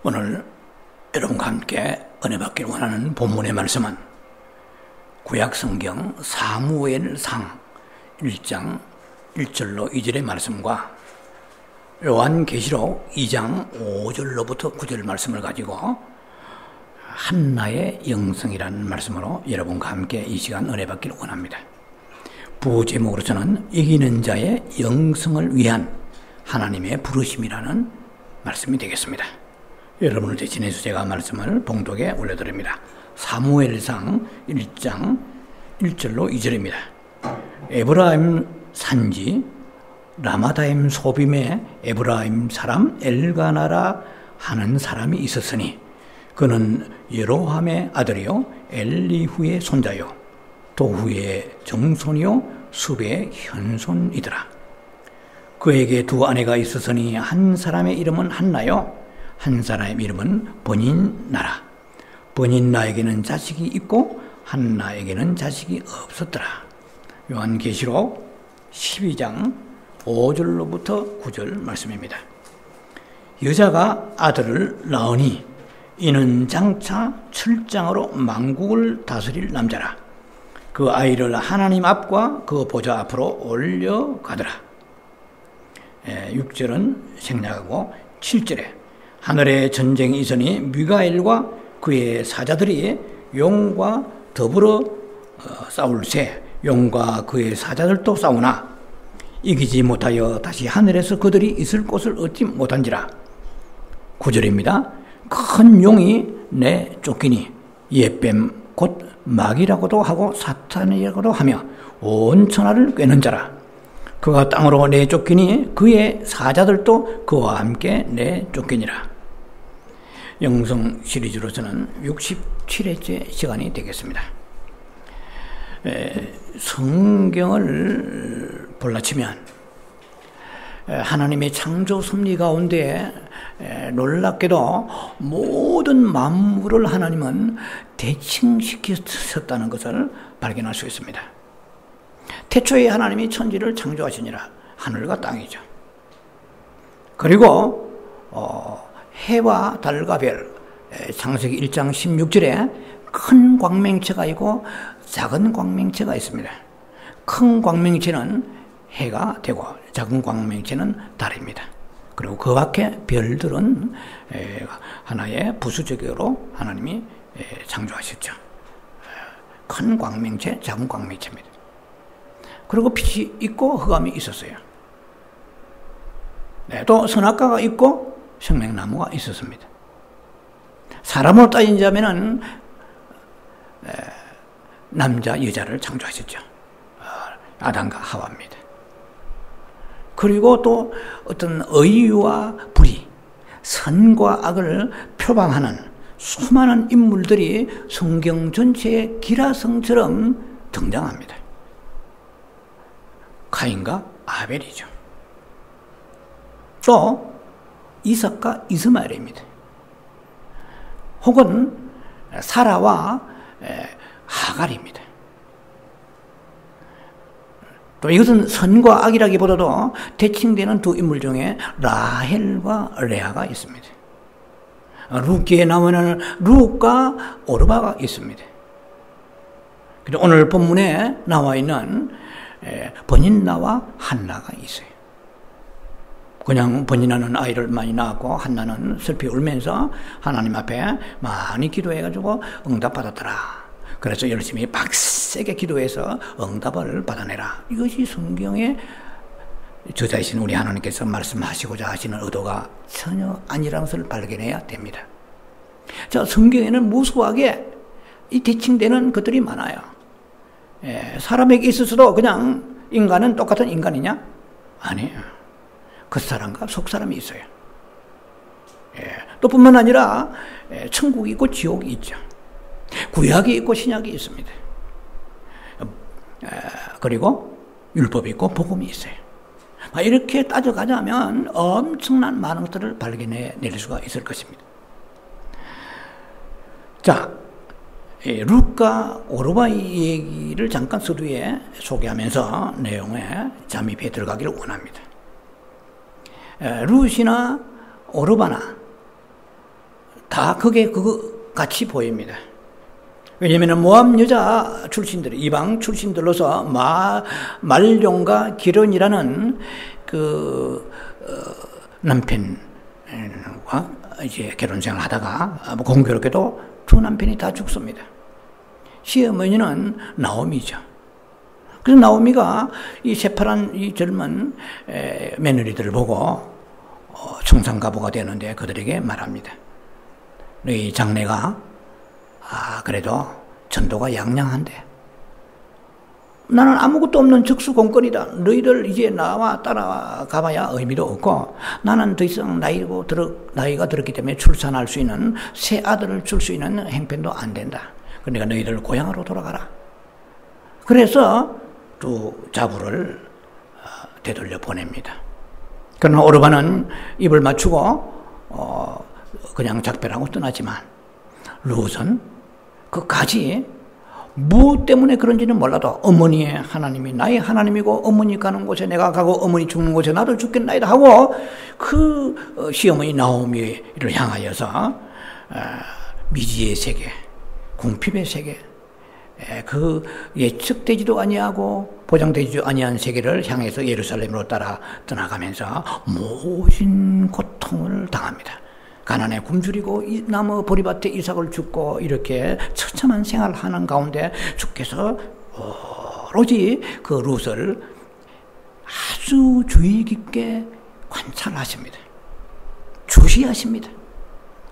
오늘 여러분과 함께 은혜 받기를 원하는 본문의 말씀은 구약성경 사무엘상 1장 1절로 2절의 말씀과 요한계시록 2장 5절로부터 9절 말씀을 가지고 한나의 영성이라는 말씀으로 여러분과 함께 이 시간 은혜 받기를 원합니다. 부제목으로서는 이기는 자의 영성을 위한 하나님의 부르심이라는 말씀이 되겠습니다. 여러분을 대신해서 제가 말씀을 봉독에 올려드립니다. 사무엘상 1장 1절로 2절입니다. 에브라임 산지 라마다임 소빔에 에브라임 사람 엘가나라 하는 사람이 있었으니 그는 여로함의 아들이요 엘리후의 손자요 도후의 정손이요 숲의 현손이더라. 그에게 두 아내가 있었으니 한 사람의 이름은 한나요 한 사람의 이름은 버닌나라. 버닌나에게는 자식이 있고 한나에게는 자식이 없었더라. 요한계시록 12장 5절로부터 9절 말씀입니다. 여자가 아들을 낳으니 이는 장차 철장으로 만국을 다스릴 남자라. 그 아이를 하나님 앞과 그 보좌 앞으로 올려가더라. 6절은 생략하고 7절에 하늘에 전쟁이 있으니 미가엘과 그의 사자들이 용과 더불어 싸울세 용과 그의 사자들도 싸우나 이기지 못하여 다시 하늘에서 그들이 있을 곳을 얻지 못한지라. 9절입니다. 큰 용이 내쫓기니 옛뱀 곧 마귀라고도 하고 사탄이라고도 하며 온 천하를 꿰는 자라. 그가 땅으로 내쫓기니 그의 사자들도 그와 함께 내쫓기니라. 영성 시리즈로서는 67회째 시간이 되겠습니다. 성경을 볼라치면 하나님의 창조 섭리 가운데 놀랍게도 모든 만물을 하나님은 대칭시키셨다는 것을 발견할 수 있습니다. 태초에 하나님이 천지를 창조하시니라. 하늘과 땅이죠. 그리고 해와 달과 별, 창세기 1장 16절에 큰 광명체가 있고 작은 광명체가 있습니다. 큰 광명체는 해가 되고 작은 광명체는 달입니다. 그리고 그 밖에 별들은 하나의 부수적으로 하나님이 창조하셨죠. 큰 광명체, 작은 광명체입니다. 그리고 빛이 있고 흑암이 있었어요. 또 선악과가 있고 생명나무가 있었습니다. 사람으로 따지자면은 남자 여자를 창조하셨죠. 아담과 하와입니다. 그리고 또 어떤 의와 불의, 선과 악을 표방하는 수많은 인물들이 성경 전체의 기라성처럼 등장합니다. 가인과 아벨이죠. 또 이삭과 이스마엘입니다. 혹은 사라와 하갈입니다. 또 이것은 선과 악이라기보다도 대칭되는 두 인물 중에 라헬과 레아가 있습니다. 룻기에 나오는 룻과 오르바가 있습니다. 그리고 오늘 본문에 나와 있는 버닌나와 한나가 있어요. 그냥 버닌나는 아이를 많이 낳았고 한나는 슬피 울면서 하나님 앞에 많이 기도해가지고 응답받았더라. 그래서 열심히 빡세게 기도해서 응답을 받아내라. 이것이 성경의 저자이신 우리 하나님께서 말씀하시고자 하시는 의도가 전혀 아니라는 것을 발견해야 됩니다. 자, 성경에는 무수하게 이 대칭되는 것들이 많아요. 사람에게 있어서도 그냥 인간은 똑같은 인간이냐? 아니에요. 그 사람과 속사람이 있어요. 또 뿐만 아니라 천국이 있고 지옥이 있죠. 구약이 있고 신약이 있습니다. 그리고 율법이 있고 복음이 있어요. 이렇게 따져가자면 엄청난 많은 것들을 발견해낼 수가 있을 것입니다. 자, 룻과 오르바의 얘기를 잠깐 서두에 소개하면서 내용에 잠입해 들어가기를 원합니다. 룻이나 오르바나 다 그게 그거 같이 보입니다. 왜냐하면 모압 여자 출신들, 이방 출신들로서 말용과 기론이라는 남편과 이제 결혼 생활을 하다가 공교롭게도 두 남편이 다 죽습니다. 시어머니는 나오미죠. 그래서 나오미가 이 새파란 이 젊은 며느리들을 보고 청산가부가 되는데 그들에게 말합니다. 너희 장래가 그래도 전도가 양양한데 나는 아무것도 없는 적수공권이다. 너희들 이제 나와 따라가봐야 의미도 없고 나는 더 이상 나이가 들었기 때문에 출산할 수 있는 새 아들을 줄 수 있는 형편도 안 된다. 그러니까 너희들 고향으로 돌아가라. 그래서 두 자부를 되돌려 보냅니다. 그러나 오르반은 입을 맞추고 그냥 작별하고 떠나지만 룻은 끝까지 무엇 때문에 그런지는 몰라도 어머니의 하나님이 나의 하나님이고 어머니 가는 곳에 내가 가고 어머니 죽는 곳에 나도 죽겠나이다 하고 그 시어머니 나오미를 향하여서 미지의 세계, 궁핍의 세계, 그 예측되지도 아니하고 보장되지도 아니한 세계를 향해서 예루살렘으로 따라 떠나가면서 모진 고통을 당합니다. 가난에 굶주리고 나무 보리밭에 이삭을 줍고 이렇게 처참한 생활을 하는 가운데 주께서 오로지 그 룻을 아주 주의 깊게 관찰하십니다. 주시하십니다.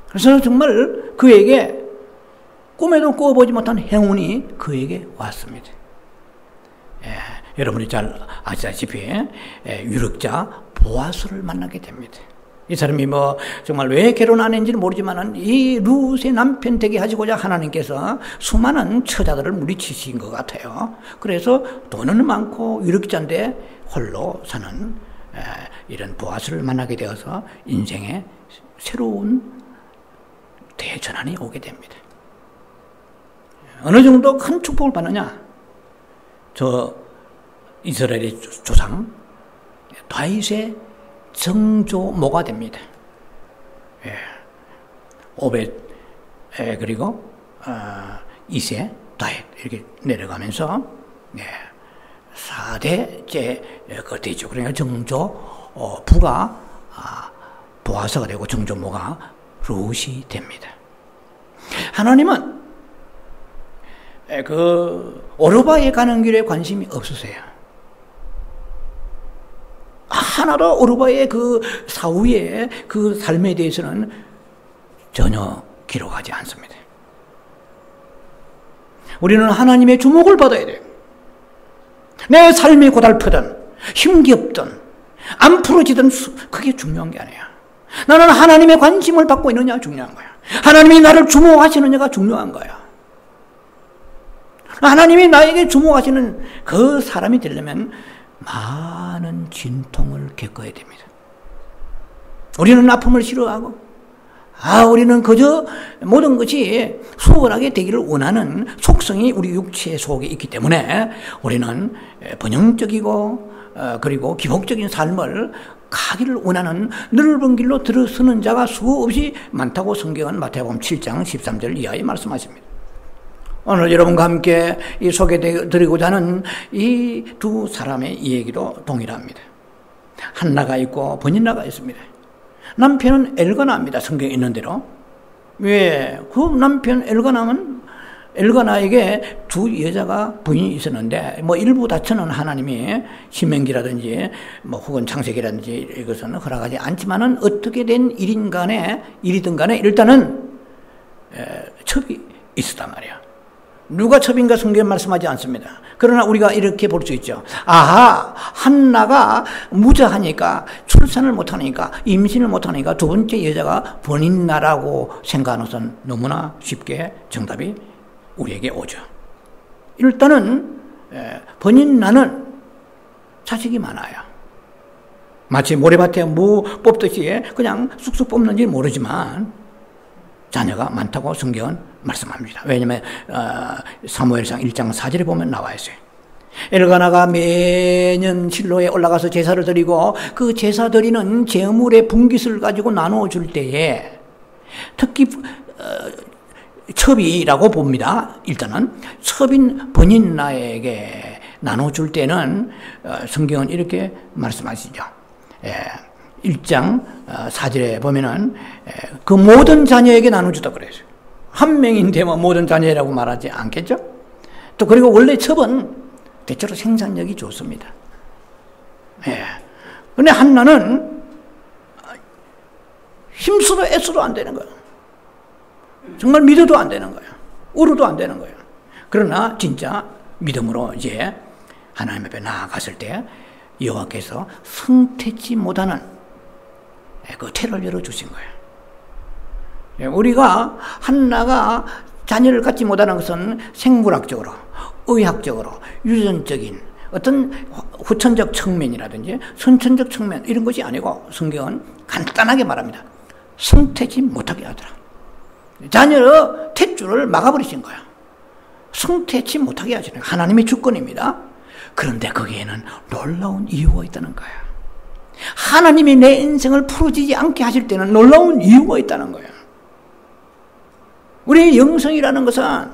그래서 정말 그에게 꿈에도 꿔보지 못한 행운이 그에게 왔습니다. 여러분이 잘 아시다시피 유력자 보아스를 만나게 됩니다. 이 사람이 정말 왜 결혼 안 했는지는 모르지만은 이 룻의 남편 되게 하시고자 하나님께서 수많은 처자들을 물리치신 것 같아요. 그래서 돈은 많고 유력자인데 홀로 사는 이런 보아스를 만나게 되어서 인생에 새로운 대전환이 오게 됩니다. 어느 정도 큰 축복을 받느냐? 저 이스라엘의 조상 다윗의 정조모가 됩니다. 오벳 그리고 이세 다윗 이렇게 내려가면서 4대째 그 되죠. 그러니까 정조 부가 보아스가 되고 정조모가 룻이 됩니다. 하나님은 그 오르바에 가는 길에 관심이 없으세요. 하나도 오르바의 그 사후의 그 삶에 대해서는 전혀 기록하지 않습니다. 우리는 하나님의 주목을 받아야 돼요. 내 삶이 고달프든 힘겹든 안 풀어지든 그게 중요한 게 아니야. 나는 하나님의 관심을 받고 있느냐 중요한 거야. 하나님이 나를 주목하시느냐가 중요한 거야. 하나님이 나에게 주목하시는 그 사람이 되려면 많은 진통을 겪어야 됩니다. 우리는 아픔을 싫어하고 우리는 그저 모든 것이 수월하게 되기를 원하는 속성이 우리 육체 속에 있기 때문에 우리는 번영적이고 그리고 기복적인 삶을 가기를 원하는 넓은 길로 들어서는 자가 수없이 많다고 성경은 마태복음 7장 13절 이하에 말씀하십니다. 오늘 여러분과 함께 소개드리고자 하는 이 두 사람의 이야기도 동일합니다. 한나가 있고 버니나가 있습니다. 남편은 엘가나입니다. 성경에 있는 대로. 왜? 그 남편 엘가나에게 두 여자가 부인이 있었는데 일부 다처는 하나님이 신명기라든지 혹은 창세기라든지 이것은 허락하지 않지만은 어떻게 된 일이든 간에 일단은 첩이 있었단 말이야. 누가 첩인가 성경에 말씀하지 않습니다. 그러나 우리가 이렇게 볼 수 있죠. 한나가 무자하니까 출산을 못하니까 임신을 못하니까 두 번째 여자가 버니나라고 생각하는 것은 너무나 쉽게 정답이 우리에게 오죠. 일단은 버니나는 자식이 많아요. 마치 모래밭에 무 뽑듯이 그냥 쑥쑥 뽑는지 모르지만 자녀가 많다고 성경은 말씀합니다. 왜냐하면 사무엘상 1장 4절에 보면 나와 있어요. 엘가나가 매년 실로에 올라가서 제사를 드리고 그 제사 드리는 제물의 분깃을 가지고 나누어 줄 때에 특히 첩이라고 봅니다. 일단은 첩인 본인나에게 나눠줄 때는 성경은 이렇게 말씀하시죠. 1장 4절에 보면은 그 모든 자녀에게 나눠주다 그래요. 한 명인데 뭐 모든 자녀라고 말하지 않겠죠? 또 그리고 원래 첩은 대체로 생산력이 좋습니다. 그런데 한나는 힘써도 애써도 안 되는 거예요. 정말 믿어도 안 되는 거예요. 울어도 안 되는 거예요. 그러나 진짜 믿음으로 이제 하나님 앞에 나아갔을 때 여호와께서 성태치 못하는 그 태를 열어주신 거예요. 우리가 한나가 자녀를 갖지 못하는 것은 생물학적으로, 의학적으로, 유전적인 어떤 후천적 측면이라든지 선천적 측면 이런 것이 아니고 성경은 간단하게 말합니다. 성태지 못하게 하더라. 자녀의 탯줄을 막아버리신 거야. 성태치 못하게 하시는 거야. 하나님의 주권입니다. 그런데 거기에는 놀라운 이유가 있다는 거야. 하나님이 내 인생을 풀어지지 않게 하실 때는 놀라운 이유가 있다는 거야. 우리의 영성이라는 것은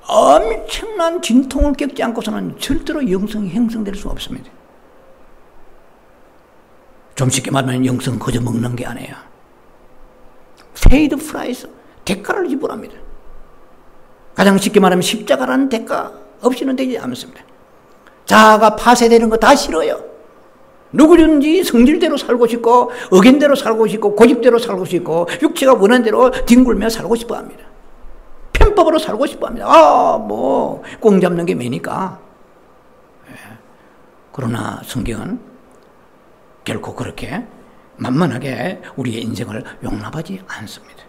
엄청난 진통을 겪지 않고서는 절대로 영성이 형성될 수 없습니다. 좀 쉽게 말하면 영성은 그저 먹는 게 아니에요. 페이드 프라이스, 대가를 지불합니다. 가장 쉽게 말하면 십자가라는 대가 없이는 되지 않습니다. 자아가 파쇄되는 거 다 싫어요. 누구든지 성질대로 살고 싶고 의견대로 살고 싶고 고집대로 살고 싶고 육체가 원하는 대로 뒹굴며 살고 싶어 합니다. 편법으로 살고 싶어 합니다. 꽁 잡는 게 매니까. 그러나 성경은 결코 그렇게 만만하게 우리의 인생을 용납하지 않습니다.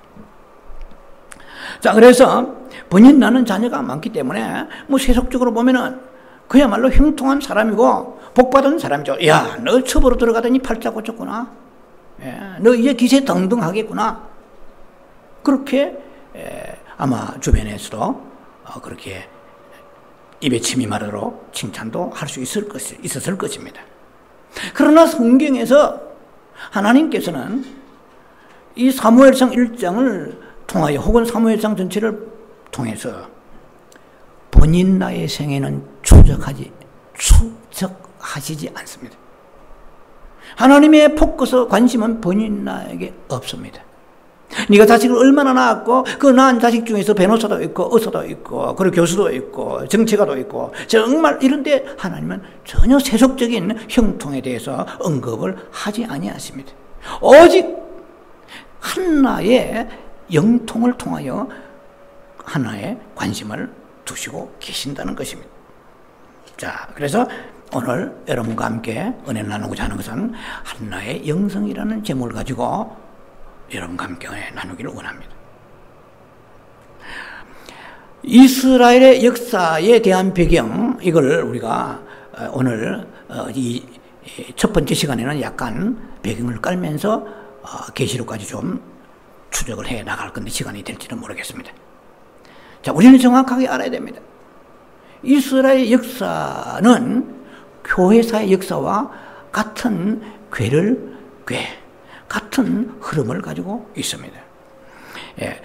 자, 그래서 본인나는 자녀가 많기 때문에 세속적으로 보면은 그야말로 형통한 사람이고 복받은 사람이죠. 야, 너 첩으로 들어가더니 팔자 고쳤구나. 너 이제 기세 등등하겠구나. 그렇게 아마 주변에서도 그렇게 입에 침이 마르도록 칭찬도 할 수 있었을 것입니다. 그러나 성경에서 하나님께서는 이 사무엘상 1장을 통하여 혹은 사무엘상 전체를 통해서 본인나의 생애는 추적하시지 않습니다. 하나님의 포커스 관심은 본인나에게 없습니다. 네가 자식을 얼마나 낳았고 그 낳은 자식 중에서 변호사도 있고 의사도 있고 그리고 교수도 있고 정치가도 있고 정말 이런데 하나님은 전혀 세속적인 형통에 대해서 언급을 하지 아니하십니다. 오직 한나의 영통을 통하여 하나의 관심을 두시고 계신다는 것입니다. 자, 그래서 오늘 여러분과 함께 은혜를 나누고자 하는 것은 한나의 영성이라는 제목을 가지고 여러분과 함께 은혜 나누기를 원합니다. 이스라엘의 역사에 대한 배경, 이걸 우리가 오늘 이 첫 번째 시간에는 약간 배경을 깔면서 계시록까지 좀 추적을 해 나갈 건데 시간이 될지는 모르겠습니다. 자, 우리는 정확하게 알아야 됩니다. 이스라엘 역사는 교회사의 역사와 같은 같은 흐름을 가지고 있습니다.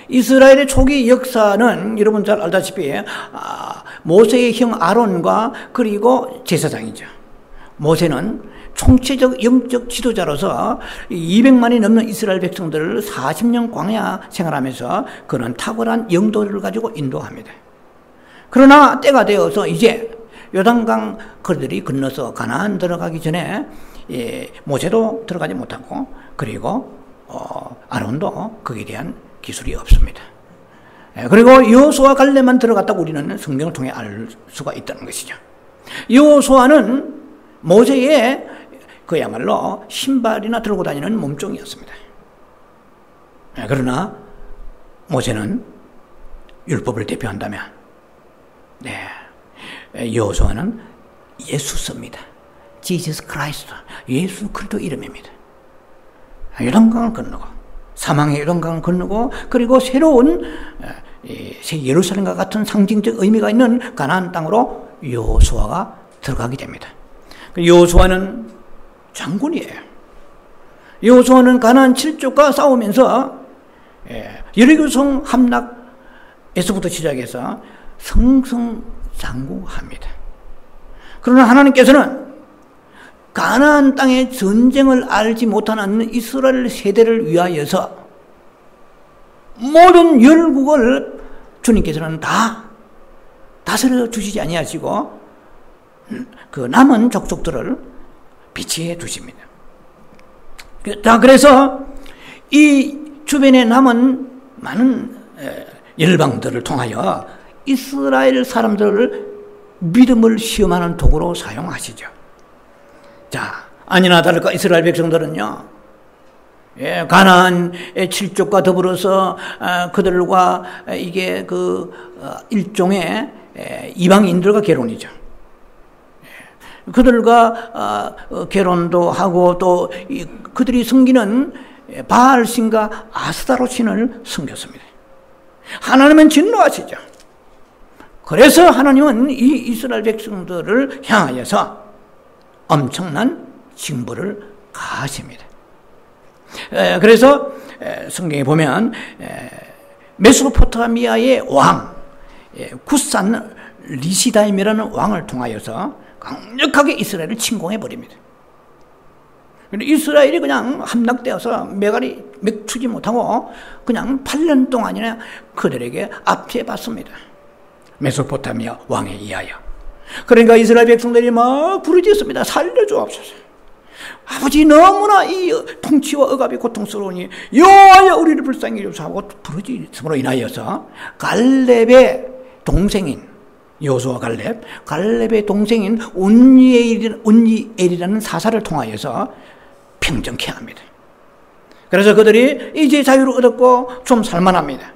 이스라엘의 초기 역사는 여러분 잘 알다시피 모세의 형 아론과 그리고 제사장이죠. 모세는 총체적 영적 지도자로서 200만이 넘는 이스라엘 백성들을 40년 광야 생활하면서 그는 탁월한 영도를 가지고 인도합니다. 그러나 때가 되어서 이제 요단강 그들이 건너서 가나안 들어가기 전에 모세도 들어가지 못하고 그리고 아론도 거기에 대한 기술이 없습니다. 그리고 여호수아 갈렙만 들어갔다고 우리는 성경을 통해 알 수가 있다는 것이죠. 여호수아는 모세의 그야말로 신발이나 들고 다니는 몸종이었습니다. 그러나 모세는 율법을 대표한다면 여호수아는 예수서입니다. Jesus Christ, 예수 그리스도 이름입니다. 요단강을 건너고 사망의 요단강을 건너고 그리고 새로운 새 예루살렘과 같은 상징적 의미가 있는 가나안 땅으로 여호수아가 들어가게 됩니다. 여호수아는 장군이에요. 여호수아는 가나안 7족과 싸우면서 여리고성 함락에서부터 시작해서 승승장구합니다. 그러나 하나님께서는 가나안 땅의 전쟁을 알지 못하는 이스라엘 세대를 위하여서 모든 열국을 주님께서는 다 다스려 주시지 아니하시고 그 남은 족속들을 비치해 두십니다. 자, 그래서 이 주변에 남은 많은 열방들을 통하여 이스라엘 사람들을 믿음을 시험하는 도구로 사용하시죠. 자, 아니나 다를까 이스라엘 백성들은요, 가나안의 칠족과 더불어서 그들과 이게 일종의 이방인들과 결혼이죠. 그들과 결혼도 하고 또 그들이 섬기는 바알신과 아스타롯 신을 섬겼습니다. 하나님은 진노하시죠. 그래서 하나님은 이 이스라엘 백성들을 향하여서 엄청난 징벌을 가하십니다. 그래서 성경에 보면 메소포타미아의 왕 구산 리시다임이라는 왕을 통하여서 강력하게 이스라엘을 침공해 버립니다. 이스라엘이 그냥 함락되어서 맥추지 못하고 그냥 8년 동안이나 그들에게 압제받습니다. 메소포타미아 왕에 의하여. 그러니까 이스라엘 백성들이 막 부르짖습니다. 살려주옵소서. 아버지, 너무나 이 통치와 억압이 고통스러우니 여호와여 우리를 불쌍히 여기소서 하고 부르짖음으로 인하여서 갈렙의 동생인 여호수아 갈렙의 동생인 운니엘이라는 사사를 통하여서 평정케 합니다. 그래서 그들이 이제 자유를 얻었고 좀 살만합니다.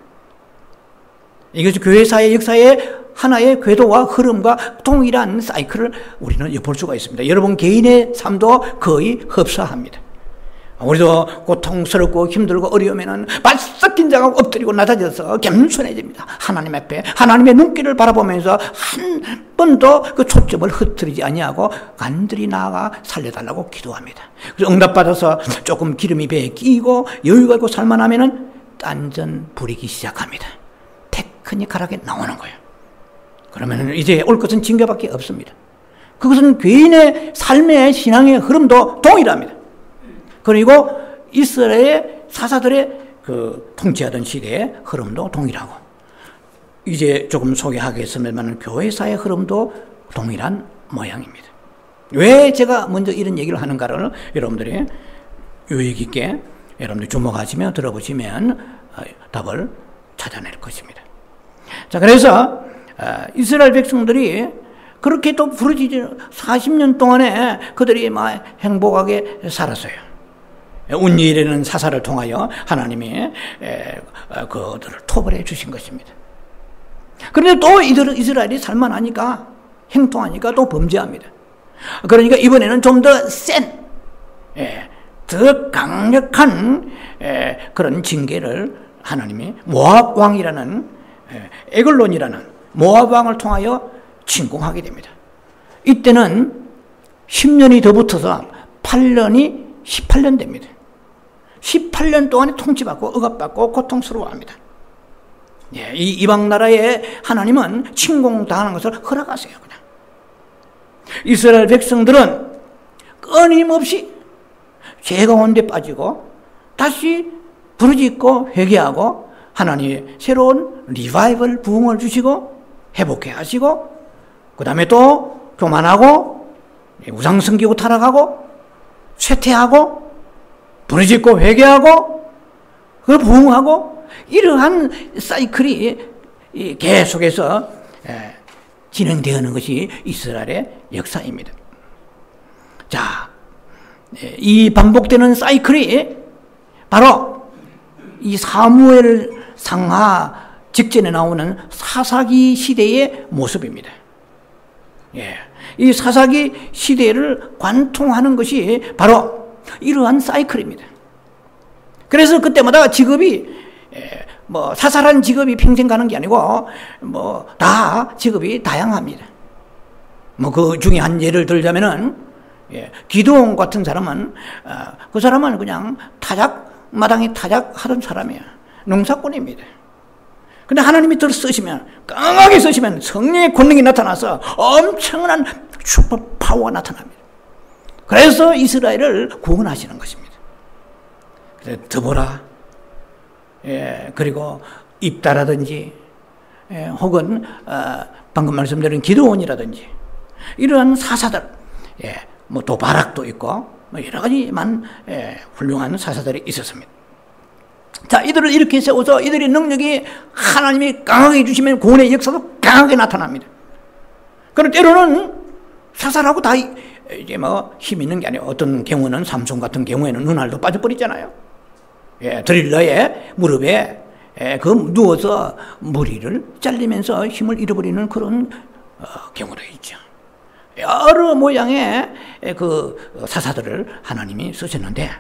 이것이 교회사의 역사의 하나의 궤도와 흐름과 동일한 사이클을 우리는 엿볼 수가 있습니다. 여러분 개인의 삶도 거의 흡사합니다. 우리도 고통스럽고 힘들고 어려우면은 바싹 긴장하고 엎드리고 낮아져서 겸손해집니다. 하나님 앞에 하나님의 눈길을 바라보면서 한 번도 그 초점을 흐트리지 아니하고 간절히 나아가 살려달라고 기도합니다. 그래서 응답받아서 조금 기름이 배에 끼고 여유가 있고 살만하면은 딴전 부리기 시작합니다. 테크니컬하게 나오는 거예요. 그러면 이제 올 것은 징계밖에 없습니다. 그것은 개인의 삶의 신앙의 흐름도 동일합니다. 그리고 이스라엘의 사사들의 통치하던 시대의 흐름도 동일하고, 이제 조금 소개하겠습니다만 교회사의 흐름도 동일한 모양입니다. 왜 제가 먼저 이런 얘기를 하는가를 여러분들이 유익 있게 여러분들이 주목하시며 들어보시면 답을 찾아낼 것입니다. 자, 그래서 이스라엘 백성들이 그렇게 또 부르짖지 40년 동안에 그들이 막 행복하게 살았어요. 운니엘이라는 사사를 통하여 하나님이 그들을 토벌해 주신 것입니다. 그런데 또 이스라엘이 살만하니까, 행동하니까 또 범죄합니다. 그러니까 이번에는 좀 더 더 강력한 그런 징계를 하나님이 모압 왕이라는 에글론이라는 모압 왕을 통하여 침공하게 됩니다. 이때는 10년이 더 붙어서 8년이 18년 됩니다. 18년 동안에 통치받고 억압받고 고통스러워합니다. 이 이방 나라에 하나님은 침공당하는 것을 허락하세요. 그냥 이스라엘 백성들은 끊임없이 죄 가운데 빠지고 다시 부르짖고 회개하고 하나님의 새로운 리바이벌 부흥을 주시고 회복해 하시고, 그 다음에 또 교만하고 우상 섬기고 타락하고 쇠퇴하고 부르짖고 회개하고 그 부흥하고, 이러한 사이클이 계속해서 진행되는 것이 이스라엘의 역사입니다. 자, 이 반복되는 사이클이 바로 이 사무엘 상하 직전에 나오는 사사기 시대의 모습입니다. 이 사사기 시대를 관통하는 것이 바로 이러한 사이클입니다. 그래서 그때마다 직업이 사사란 직업이 평생 가는 게 아니고 다 직업이 다양합니다. 그 중에 한 예를 들자면은 기드온 같은 사람은 그 사람은 그냥 마당에 타작하던 사람이에요. 농사꾼입니다. 근데 하나님이 들 쓰시면, 강하게 쓰시면 성령의 권능이 나타나서 엄청난 슈퍼 파워가 나타납니다. 그래서 이스라엘을 구원하시는 것입니다. 그래서 드보라, 그리고 입다라든지, 혹은 방금 말씀드린 기드온이라든지 이러한 사사들, 뭐 또 바락도 있고 뭐 여러 가지만 훌륭한 사사들이 있었습니다. 자, 이들을 이렇게 세워서 이들의 능력이 하나님이 강하게 주시면 구원의 역사도 강하게 나타납니다. 그런데 때로는 사사라고 다 이제 뭐 힘 있는 게 아니에요. 어떤 경우는 삼손 같은 경우에는 눈알도 빠져버리잖아요. 드릴러의 무릎에 누워서 머리를 잘리면서 힘을 잃어버리는 그런 경우도 있죠. 여러 모양의 그 사사들을 하나님이 쓰셨는데,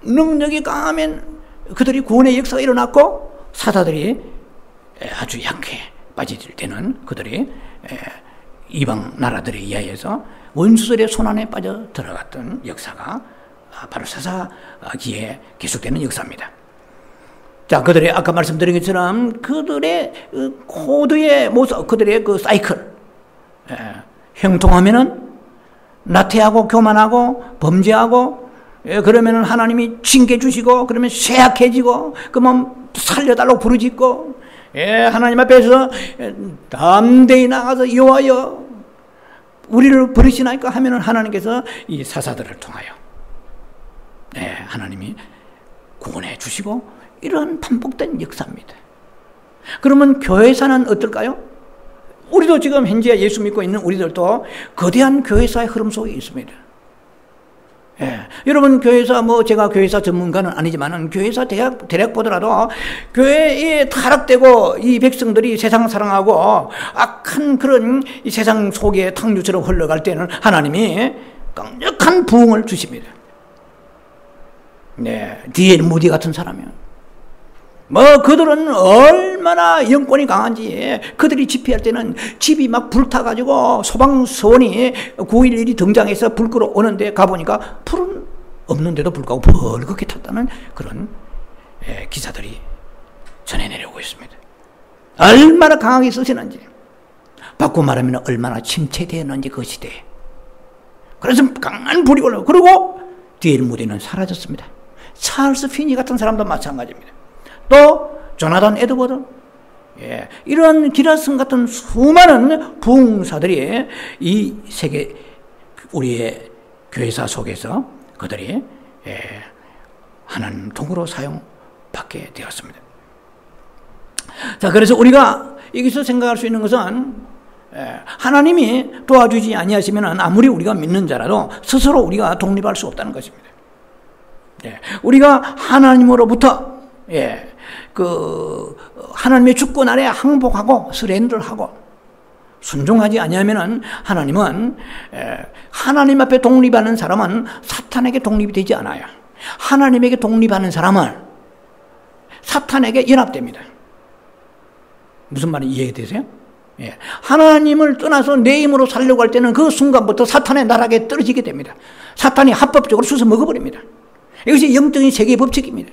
능력이 강하면 그들이 구원의 역사가 일어났고, 사사들이 아주 약해 빠질 때는 그들이 이방 나라들에 의하여서 원수들의 손안에 빠져 들어갔던 역사가 바로 사사기에 계속되는 역사입니다. 자, 그들의 아까 말씀드린 것처럼 그들의 코드의 모습, 그들의 그 사이클, 형통하면은 나태하고 교만하고 범죄하고, 그러면은 하나님이 징계 주시고, 그러면 쇠약해지고, 그러면 살려달라고 부르짖고, 하나님 앞에서 담대히 나가서 여호와여 우리를 버리시나이까 하면은 하나님께서 이 사사들을 통하여 하나님이 구원해 주시고, 이런 반복된 역사입니다. 그러면 교회사는 어떨까요? 우리도 지금 현재 예수 믿고 있는 우리들도 거대한 교회사의 흐름 속에 있습니다. 여러분, 교회사, 뭐 제가 교회사 전문가는 아니지만은 교회사 대략 보더라도 교회에 타락되고 이 백성들이 세상 사랑하고 악한 그런 이 세상 속에 탕류처럼 흘러갈 때는 하나님이 강력한 부흥을 주십니다. D.L. 무디 같은 사람이요. 뭐 그들은 얼마나 영권이 강한지, 그들이 집회할 때는 집이 막 불타가지고 소방서원이 9.11이 등장해서 불 끄러 오는데 가보니까 불은 없는데도 불구하고 벌겋게 탔다는 그런 기사들이 전해 내려오고 있습니다. 얼마나 강하게 쓰시는지, 바꾸고 말하면 얼마나 침체되었는지 그 시대에. 그래서 강한 불이 올라오고, 그리고 D.L. 무디는 사라졌습니다. 찰스 피니 같은 사람도 마찬가지입니다. 또 조나단 에드워드, 이런 기라슨 같은 수많은 부흥사들이 이 세계 우리의 교회사 속에서 그들이 하나님 통으로 사용받게 되었습니다. 자, 그래서 우리가 여기서 생각할 수 있는 것은 하나님이 도와주지 아니하시면 아무리 우리가 믿는 자라도 스스로 우리가 독립할 수 없다는 것입니다. 우리가 하나님으로부터 그 하나님의 주권 아래 항복하고 서렌더를 하고 순종하지 아니하면은 하나님은 하나님 앞에 독립하는 사람은 사탄에게 독립이 되지 않아요. 하나님에게 독립하는 사람은 사탄에게 연합됩니다. 무슨 말인지 이해되세요? 하나님을 떠나서 내 힘으로 살려고 할 때는 그 순간부터 사탄의 나락에 떨어지게 됩니다. 사탄이 합법적으로 쑤서 먹어버립니다. 이것이 영적인 세계의 법칙입니다.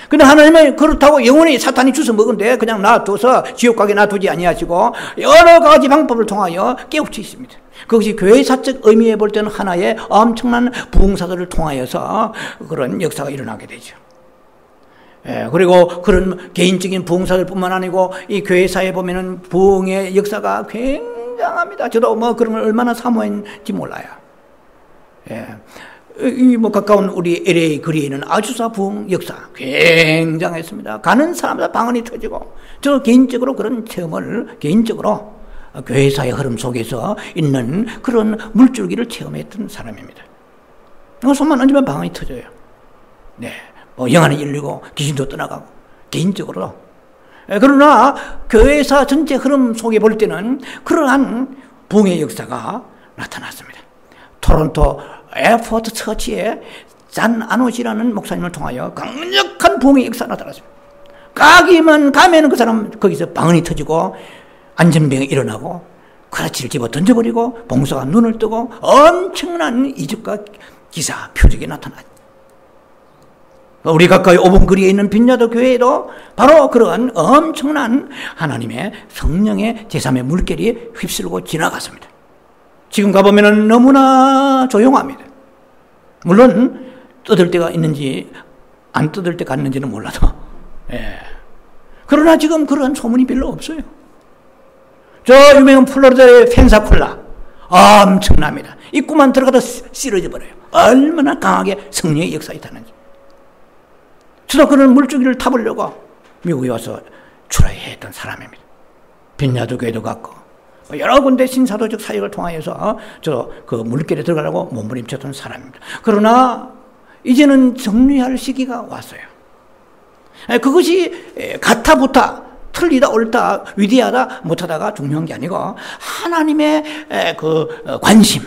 근데 하나님은 그렇다고 영원히 사탄이 주워 먹은데 그냥 놔둬서 지옥 가게 놔두지 아니하시고 여러 가지 방법을 통하여 깨우치십니다. 그것이 교회사적 의미에 볼 때는 하나의 엄청난 부흥사들을 통하여서 그런 역사가 일어나게 되죠. 그리고 그런 개인적인 부흥사들뿐만 아니고 이 교회사에 보면은 부흥의 역사가 굉장합니다. 저도 뭐 그런 걸 얼마나 사모했는지 몰라요. 이 뭐 가까운 우리 LA 거리에는 아주사 부흥 역사 굉장했습니다. 가는 사람마다 방언이 터지고, 저 개인적으로 그런 체험을 개인적으로 교회사의 흐름 속에서 있는 그런 물줄기를 체험했던 사람입니다. 손만 얹으면 방언이 터져요. 뭐 영안이 열리고 귀신도 떠나가고 개인적으로. 그러나 교회사 전체 흐름 속에 볼 때는 그러한 부흥의 역사가 나타났습니다. 토론토 에어포트 처치에 잔 아노시라는 목사님을 통하여 강력한 부흥의 역사가 나타났습니다. 가기만 가면 그 사람 거기서 방언이 터지고 안전병이 일어나고 크라치를 집어 던져버리고 봉사가 눈을 뜨고 엄청난 이적과 기사 표적이 나타나죠. 우리 가까이 5분 거리에 있는 빈야도 교회에도 바로 그러한 엄청난 하나님의 성령의 제3의 물결이 휩쓸고 지나갔습니다. 지금 가보면 너무나 조용합니다. 물론 떠들 때가 있는지 안 떠들 때 갔는지는 몰라도, 예. 그러나 지금 그런 소문이 별로 없어요. 저 유명한 플로리다의 펜사콜라 엄청납니다. 입구만 들어가도 쓰러져 버려요. 얼마나 강하게 성령의 역사가 있다는지. 저도 그런 물줄기를 타보려고 미국에 와서 출하했던 사람입니다. 빈야도 교회도 갔고 여러 군데 신사도적 사역을 통하여서 저 그 물길에 들어가려고 몸부림쳤던 사람입니다. 그러나 이제는 정리할 시기가 왔어요. 그것이 가타부타, 틀리다 옳다, 위대하다 못하다가 중요한 게 아니고 하나님의 그 관심,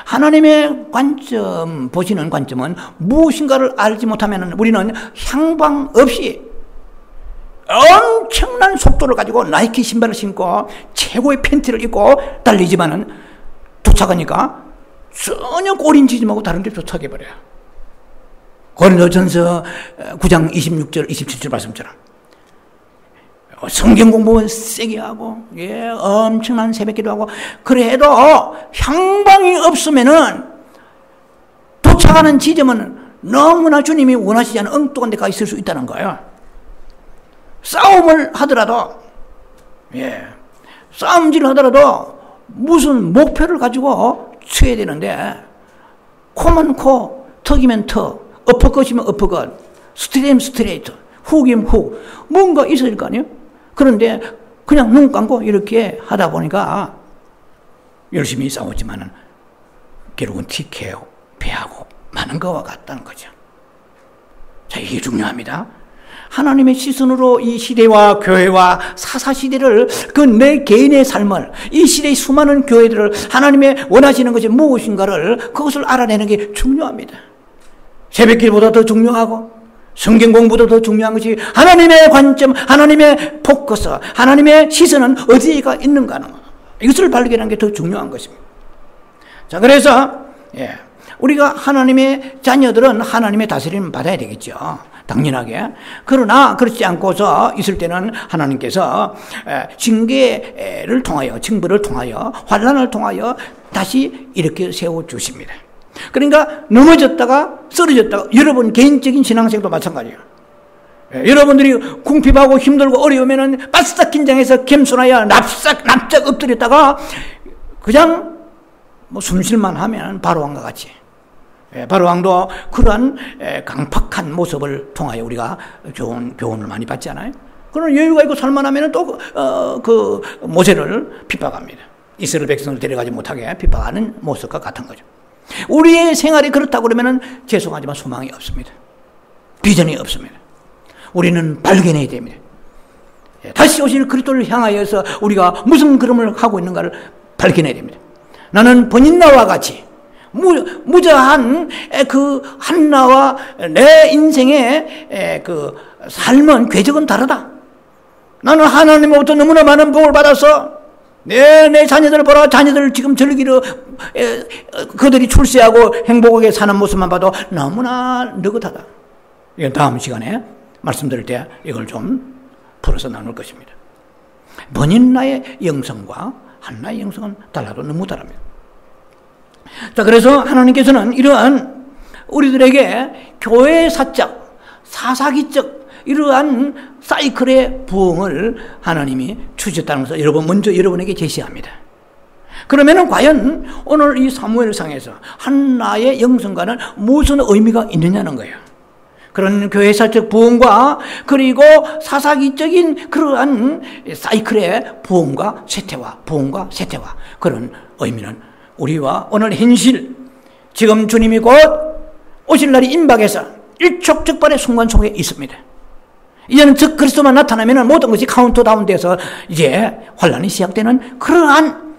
하나님의 관점, 보시는 관점은 무엇인가를 알지 못하면 우리는 향방 없이 엄청난 속도를 가지고 나이키 신발을 신고 최고의 팬티를 입고 달리지만은 도착하니까 전혀 꼬린지짐하고 다른 데 도착해버려요. 고린도전서 9장 26절 27절 말씀처럼 성경 공부는 세게 하고, 예, 엄청난 새벽기도 하고, 그래도 향방이 없으면은 도착하는 지점은 너무나 주님이 원하시지 않은 엉뚱한 데가 있을 수 있다는 거예요. 싸움을 하더라도, 예, 싸움질을 하더라도 무슨 목표를 가지고 쳐야 되는데, 코면 코, 턱이면 턱, 어퍼컷이면 어퍼컷, 스트레이트면 스트레이트, 훅이면 훅, 뭔가 있어야 될 거 아니에요? 그런데 그냥 눈 감고 이렇게 하다 보니까 열심히 싸웠지만은 결국은 TKO, 패하고 마는 것과 같다는 거죠. 자, 이게 중요합니다. 하나님의 시선으로 이 시대와 교회와 사사시대를, 그 내 개인의 삶을, 이 시대의 수많은 교회들을 하나님의 원하시는 것이 무엇인가를 그것을 알아내는 게 중요합니다. 새벽기보다 더 중요하고 성경 공부도 더 중요한 것이 하나님의 관점, 하나님의 포커스, 하나님의 시선은 어디가 있는가 하는 것. 이것을 발견하는 게 더 중요한 것입니다. 자, 그래서 예, 우리가 하나님의 자녀들은 하나님의 다스림을 받아야 되겠죠. 당연하게. 그러나 그렇지 않고서 있을 때는 하나님께서 징계를 통하여, 징벌을 통하여, 환난을 통하여 다시 이렇게 세워주십니다. 그러니까 넘어졌다가 쓰러졌다가, 여러분 개인적인 신앙생도 마찬가지예요. 여러분들이 궁핍하고 힘들고 어려우면은 바싹 긴장해서 겸손하여 납작 엎드렸다가 그냥 뭐 숨쉴만 하면 바로왕과 같이, 바로왕도 그러한 강팍한 모습을 통하여 우리가 교훈을 많이 받잖아요. 그런 여유가 있고 살만하면 또 그 모세를 핍박합니다. 이스라엘 백성을 데려가지 못하게 핍박하는 모습과 같은 거죠. 우리의 생활이 그렇다고 그러면 죄송하지만 소망이 없습니다. 비전이 없습니다. 우리는 발견해야 됩니다. 다시 오실 그리스도를 향하여서 우리가 무슨 걸음을 하고 있는가를 발견해야 됩니다. 나는 번인나와 같이 무저한 그 한나와 내 인생의 그 삶은 궤적은 다르다. 나는 하나님으로부터 너무나 많은 복을 받아서 내 자녀들을 보라. 자녀들 지금 즐기러 그들이 출세하고 행복하게 사는 모습만 봐도 너무나 느긋하다. 이건 다음 시간에 말씀드릴 때 이걸 좀 풀어서 나눌 것입니다. 번인나의 영성과 한나의 영성은 달라도 너무 다릅니다. 자, 그래서 하나님께서는 이러한 우리들에게 교회의 사적, 사사기적 이러한 사이클의 부흥을 하나님이 주셨다는 것을 먼저 여러분에게 제시합니다. 그러면은 과연 오늘 이 사무엘상에서 한나의 영성과는 무슨 의미가 있느냐는 거예요. 그런 교회 사적 부흥과 그리고 사사기적인 그러한 사이클의 부흥과 쇠퇴와 그런 의미는 우리와 오늘 현실, 지금 주님이 곧 오실 날이 임박해서 일촉즉발의 순간 속에 있습니다. 이제는 즉 그리스도만 나타나면 모든 것이 카운트다운 돼서 이제 환란이 시작되는 그러한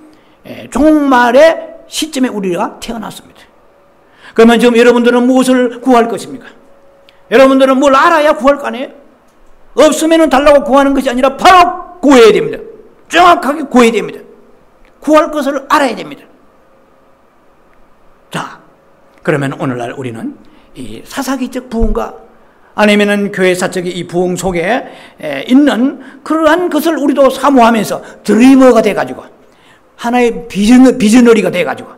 종말의 시점에 우리가 태어났습니다. 그러면 지금 여러분들은 무엇을 구할 것입니까? 여러분들은 뭘 알아야 구할 거 아니에요? 없으면 달라고 구하는 것이 아니라 바로 구해야 됩니다. 정확하게 구해야 됩니다. 구할 것을 알아야 됩니다. 자, 그러면 오늘날 우리는 이 사사기적 부흥과 아니면은 교회 사적인 이 부흥 속에 있는 그러한 것을 우리도 사모하면서 드리머가 돼가지고 하나의 비저너리가 돼가지고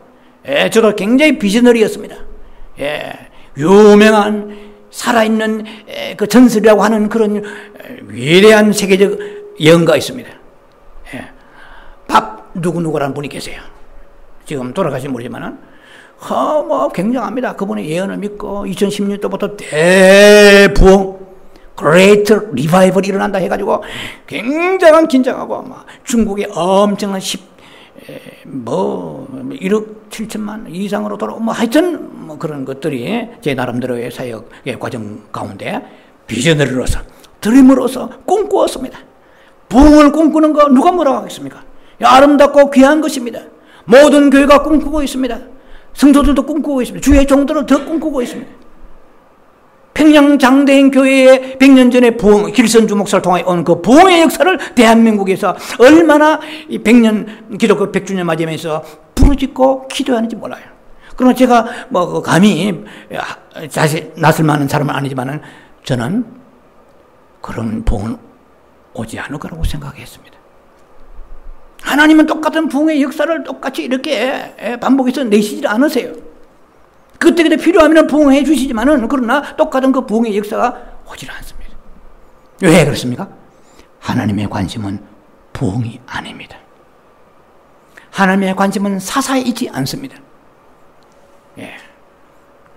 저도 굉장히 비저너리였습니다. 유명한 살아있는 그 전설이라고 하는 그런 위대한 세계적 예언가 있습니다. 밥 누구누구라는 분이 계세요. 지금 돌아가신 모르지만은 뭐 굉장합니다. 그분의 예언을 믿고 2016년부터 대부흥 Great Revival이 일어난다 해가지고 굉장한 긴장하고 막 중국의 엄청난 1억 7천만 이상으로 뭐 하여튼 뭐 그런 것들이 제 나름대로의 사역의 과정 가운데 비전으로서 드림으로서 꿈꾸었습니다. 부흥을 꿈꾸는 거 누가 뭐라고 하겠습니까? 아름답고 귀한 것입니다. 모든 교회가 꿈꾸고 있습니다. 성도들도 꿈꾸고 있습니다. 주의 종들은 더 꿈꾸고 있습니다. 평양 장대인 교회의 100년 전에 부흥, 길선주 목사를 통해 온 그 부흥의 역사를 대한민국에서 얼마나 이 100년 기독교 100주년 맞이하면서 부르짖고 기도하는지 몰라요. 그러나 제가 뭐 감히 낯을 많은 사람은 아니지만은 저는 그런 부흥은 오지 않을 거라고 생각했습니다. 하나님은 똑같은 부흥의 역사를 똑같이 이렇게 반복해서 내시지 않으세요. 그때그때 필요하면 부흥해 주시지만은 그러나 똑같은 그 부흥의 역사가 오질 않습니다. 왜 그렇습니까? 하나님의 관심은 부흥이 아닙니다. 하나님의 관심은 사사이지 않습니다.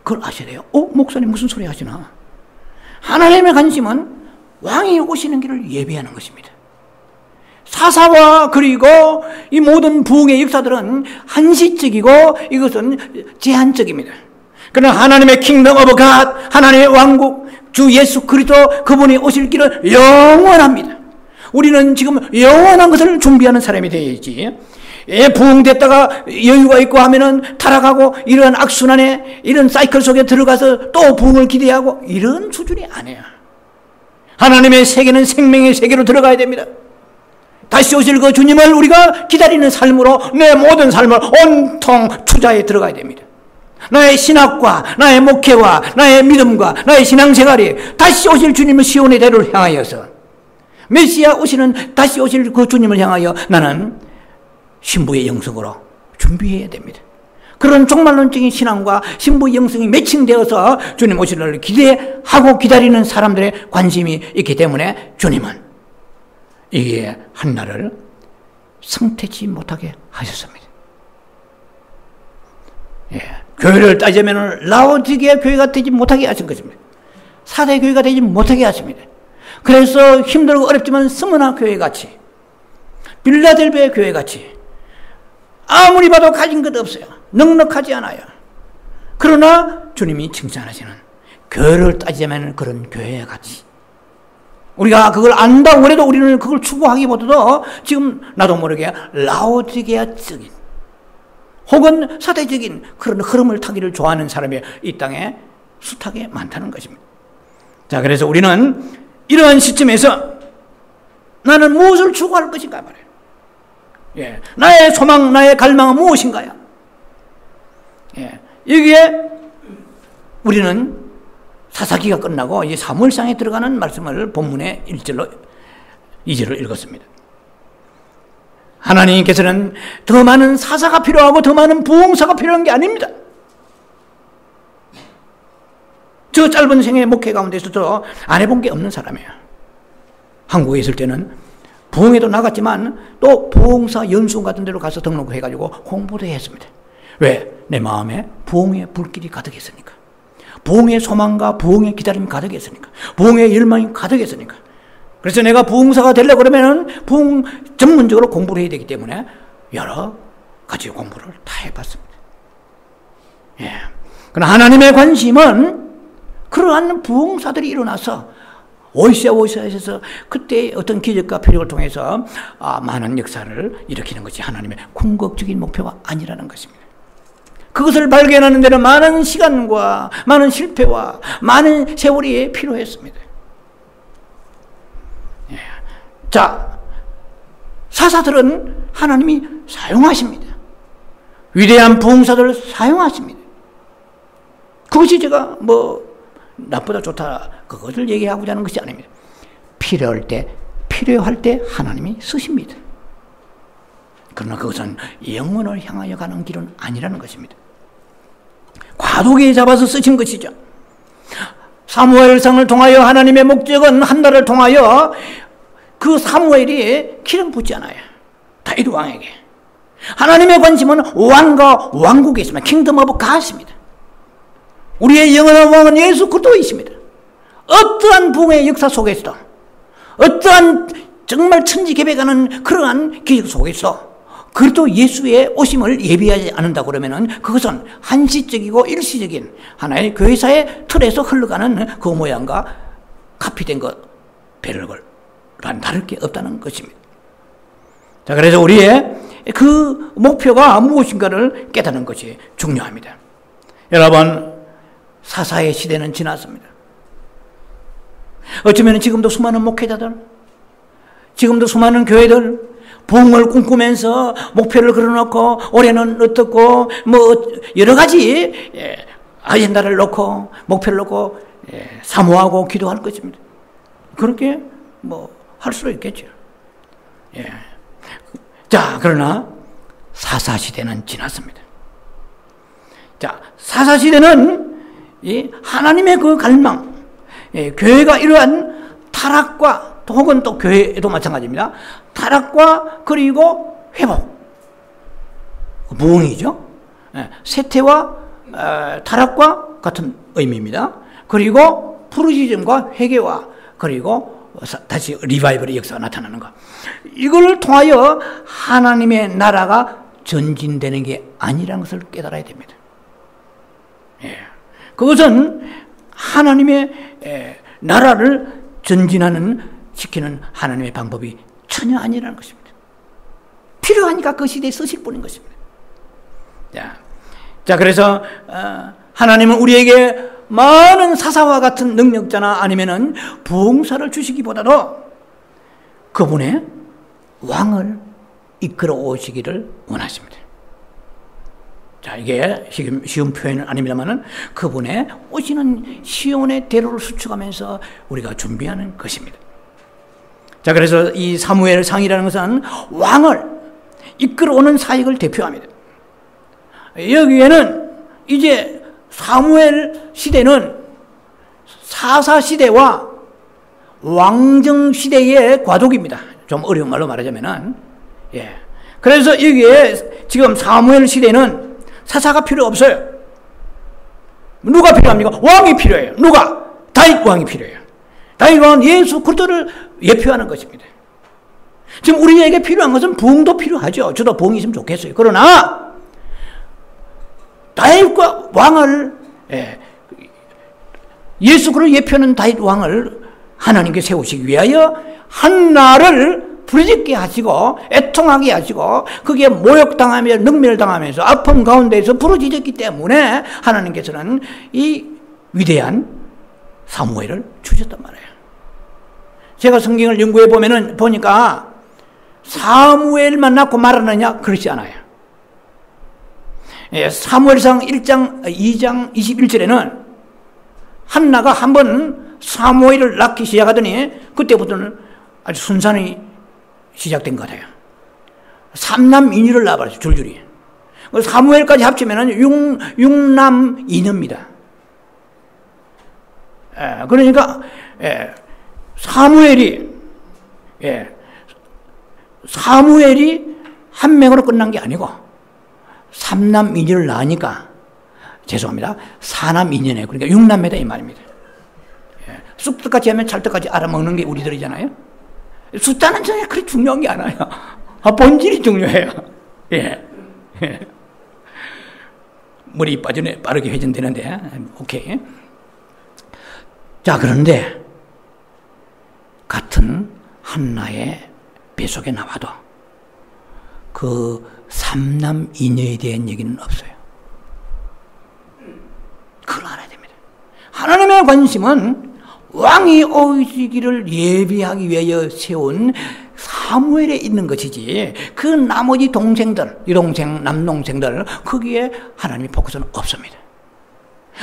그걸 아셔야 돼요. 목사님 무슨 소리 하시나? 하나님의 관심은 왕이 오시는 길을 예비하는 것입니다. 사사와 그리고 이 모든 부흥의 역사들은 한시적이고 이것은 제한적입니다. 그러나 하나님의 킹덤 오브 갓, 하나님의 왕국, 주 예수 그리스도 그분이 오실 길은 영원합니다. 우리는 지금 영원한 것을 준비하는 사람이 되어야지. 부흥됐다가 여유가 있고 하면은 타락하고 이런 악순환에 이런 사이클 속에 들어가서 또 부흥을 기대하고 이런 수준이 아니에요. 하나님의 세계는 생명의 세계로 들어가야 됩니다. 다시 오실 그 주님을 우리가 기다리는 삶으로 내 모든 삶을 온통 투자해 들어가야 됩니다. 나의 신학과 나의 목회와 나의 믿음과 나의 신앙생활이 다시 오실 주님을 시온의 대로를 향하여서 메시아 오시는 다시 오실 그 주님을 향하여 나는 신부의 영성으로 준비해야 됩니다. 그런 종말론적인 신앙과 신부의 영성이 매칭되어서 주님 오실 날을 기대하고 기다리는 사람들의 관심이 있기 때문에 주님은 이게 한나를 성태치 못하게 하셨습니다. 교회를 따지면 라오디게아 교회가 되지 못하게 하신 것입니다. 사대 교회가 되지 못하게 하십니다. 그래서 힘들고 어렵지만 스무나 교회 같이, 빌라델비아 교회 같이 아무리 봐도 가진 것 없어요. 넉넉하지 않아요. 그러나 주님이 칭찬하시는 교회를 따지자면 그런 교회 같이 우리가 그걸 안다고 해도 우리는 그걸 추구하기보다도 지금 나도 모르게 라오디게아적인 혹은 사대적인 그런 흐름을 타기를 좋아하는 사람이 이 땅에 숱하게 많다는 것입니다. 자, 그래서 우리는 이러한 시점에서 나는 무엇을 추구할 것인가 말이에요. 나의 소망, 나의 갈망은 무엇인가요? 여기에 우리는 사사기가 끝나고 이제 사무엘상에 들어가는 말씀을 본문의 1절로 2절을 읽었습니다. 하나님께서는 더 많은 사사가 필요하고 더 많은 부흥사가 필요한 게 아닙니다. 저 짧은 생애 목회 가운데서도 안 해본 게 없는 사람이에요. 한국에 있을 때는 부흥에도 나갔지만 또 부흥사 연수원 같은 데로 가서 등록해가지고 공부도 했습니다. 왜? 내 마음에 부흥의 불길이 가득했으니까. 부흥의 소망과 부흥의 기다림이 가득했으니까. 부흥의 열망이 가득했으니까. 그래서 내가 부흥사가 되려고 그러면 부흥 전문적으로 공부를 해야 되기 때문에 여러 가지 공부를 다 해봤습니다. 그러나 하나님의 관심은 그러한 부흥사들이 일어나서 오이시아에서 그때 어떤 기적과 표적을 통해서 많은 역사를 일으키는 것이 하나님의 궁극적인 목표가 아니라는 것입니다. 그것을 발견하는 데는 많은 시간과 많은 실패와 많은 세월이 필요했습니다. 자, 사사들은 하나님이 사용하십니다. 위대한 부흥사들을 사용하십니다. 그것이 제가 나보다 좋다 그것을 얘기하고자 하는 것이 아닙니다. 필요할 때 하나님이 쓰십니다. 그러나 그것은 영원을 향하여 가는 길은 아니라는 것입니다. 과도기에 잡아서 쓰신 것이죠. 사무엘상을 통하여 하나님의 목적은 한나를 통하여 그 사무엘이 기름 붓지 않아요. 다윗 왕에게. 하나님의 관심은 왕과 왕국에 있습니다. 킹덤 오브 갓입니다. 우리의 영원한 왕은 예수 그리스도이십니다. 어떠한 부흥의 역사 속에서도 어떠한 정말 천지개벽하는 그러한 기적 속에서 그래도 예수의 오심을 예비하지 않는다고 그러면 그것은 한시적이고 일시적인 하나의 교회사의 틀에서 흘러가는 그 모양과 카피된 것 별걸 다를 게 없다는 것입니다. 자, 그래서 우리의 그 목표가 무엇인가를 깨닫는 것이 중요합니다. 여러분, 사사의 시대는 지났습니다. 어쩌면 지금도 수많은 목회자들, 지금도 수많은 교회들 부흥을 꿈꾸면서 목표를 걸어놓고 올해는 어떻고 뭐 여러 가지 아젠다를 놓고 목표를 놓고 사모하고 기도할 것입니다. 그렇게 뭐 할 수도 있겠죠. 자, 그러나 사사시대는 지났습니다. 자, 사사시대는 이 하나님의 그 갈망, 교회가 이러한 타락과 혹은 또 교회도 마찬가지입니다. 타락과 그리고 회복, 부흥이죠. 쇠퇴와 타락과 같은 의미입니다. 그리고 푸르시즘과 회개와 그리고 다시 리바이벌의 역사가 나타나는 것. 이걸 통하여 하나님의 나라가 전진되는 게 아니라는 것을 깨달아야 됩니다. 그것은 하나님의 나라를 시키는 하나님의 방법이 전혀 아니라는 것입니다. 필요하니까 그 시대에 쓰실 분인 것입니다. 자, 그래서 하나님은 우리에게 많은 사사와 같은 능력자나 아니면은 부흥사를 주시기보다도 그분의 왕을 이끌어 오시기를 원하십니다. 자, 이게 쉬운 표현은 아닙니다만은 그분의 오시는 시온의 대로를 수축하면서 우리가 준비하는 것입니다. 자, 그래서 이 사무엘 상이라는 것은 왕을 이끌어오는 사역을 대표합니다. 여기에는 이제 사무엘 시대는 사사 시대와 왕정 시대의 과도기입니다. 좀 어려운 말로 말하자면은, 그래서 여기에 지금 사무엘 시대는 사사가 필요 없어요. 누가 필요합니까? 왕이 필요해요. 누가? 다윗 왕이 필요해요. 다윗 왕은 예수 그리스도를 예표하는 것입니다. 지금 우리에게 필요한 것은 부흥도 필요하죠. 저도 부흥이 있으면 좋겠어요. 그러나 다윗과 왕을 예수 그리스도를 예표하는 다윗 왕을 하나님께 세우시기 위하여 한나를 부르짖게 하시고 애통하게 하시고 거기에 모욕당하며 능멸당하면서 아픔 가운데에서 부르짖었기 때문에 하나님께서는 이 위대한 사무엘을 주셨단 말이에요. 제가 성경을 연구해 보니까 사무엘만 낳고 말하느냐? 그렇지 않아요. 사무엘상 1장 2장 21절에는 한나가 한번 사무엘을 낳기 시작하더니 그때부터는 아주 순산이 시작된 것 같아요. 3남 2女를 낳아버렸어요. 줄줄이. 사무엘까지 합치면 6남 2녀입니다. 그러니까 사무엘이 한 명으로 끝난 게 아니고 3남 2녀를 낳으니까 죄송합니다. 4남 2녀네요. 그러니까 6남매다 이 말입니다. 쑥떡같이 하면 찰떡같이 알아먹는 게 우리들이잖아요. 숫자는 전혀 그렇게 중요한 게 아니에요. 본질이 중요해요. 머리 빠지네. 빠르게 회전되는데. 오케이. 자, 그런데 같은 한나의 뱃속에 나와도 그 3남 2녀에 대한 얘기는 없어요. 그걸 알아야 됩니다. 하나님의 관심은 왕이 오시기를 예비하기 위하여 세운 사무엘에 있는 것이지 그 나머지 동생들, 여동생, 남동생들 거기에 하나님의 포커스는 없습니다.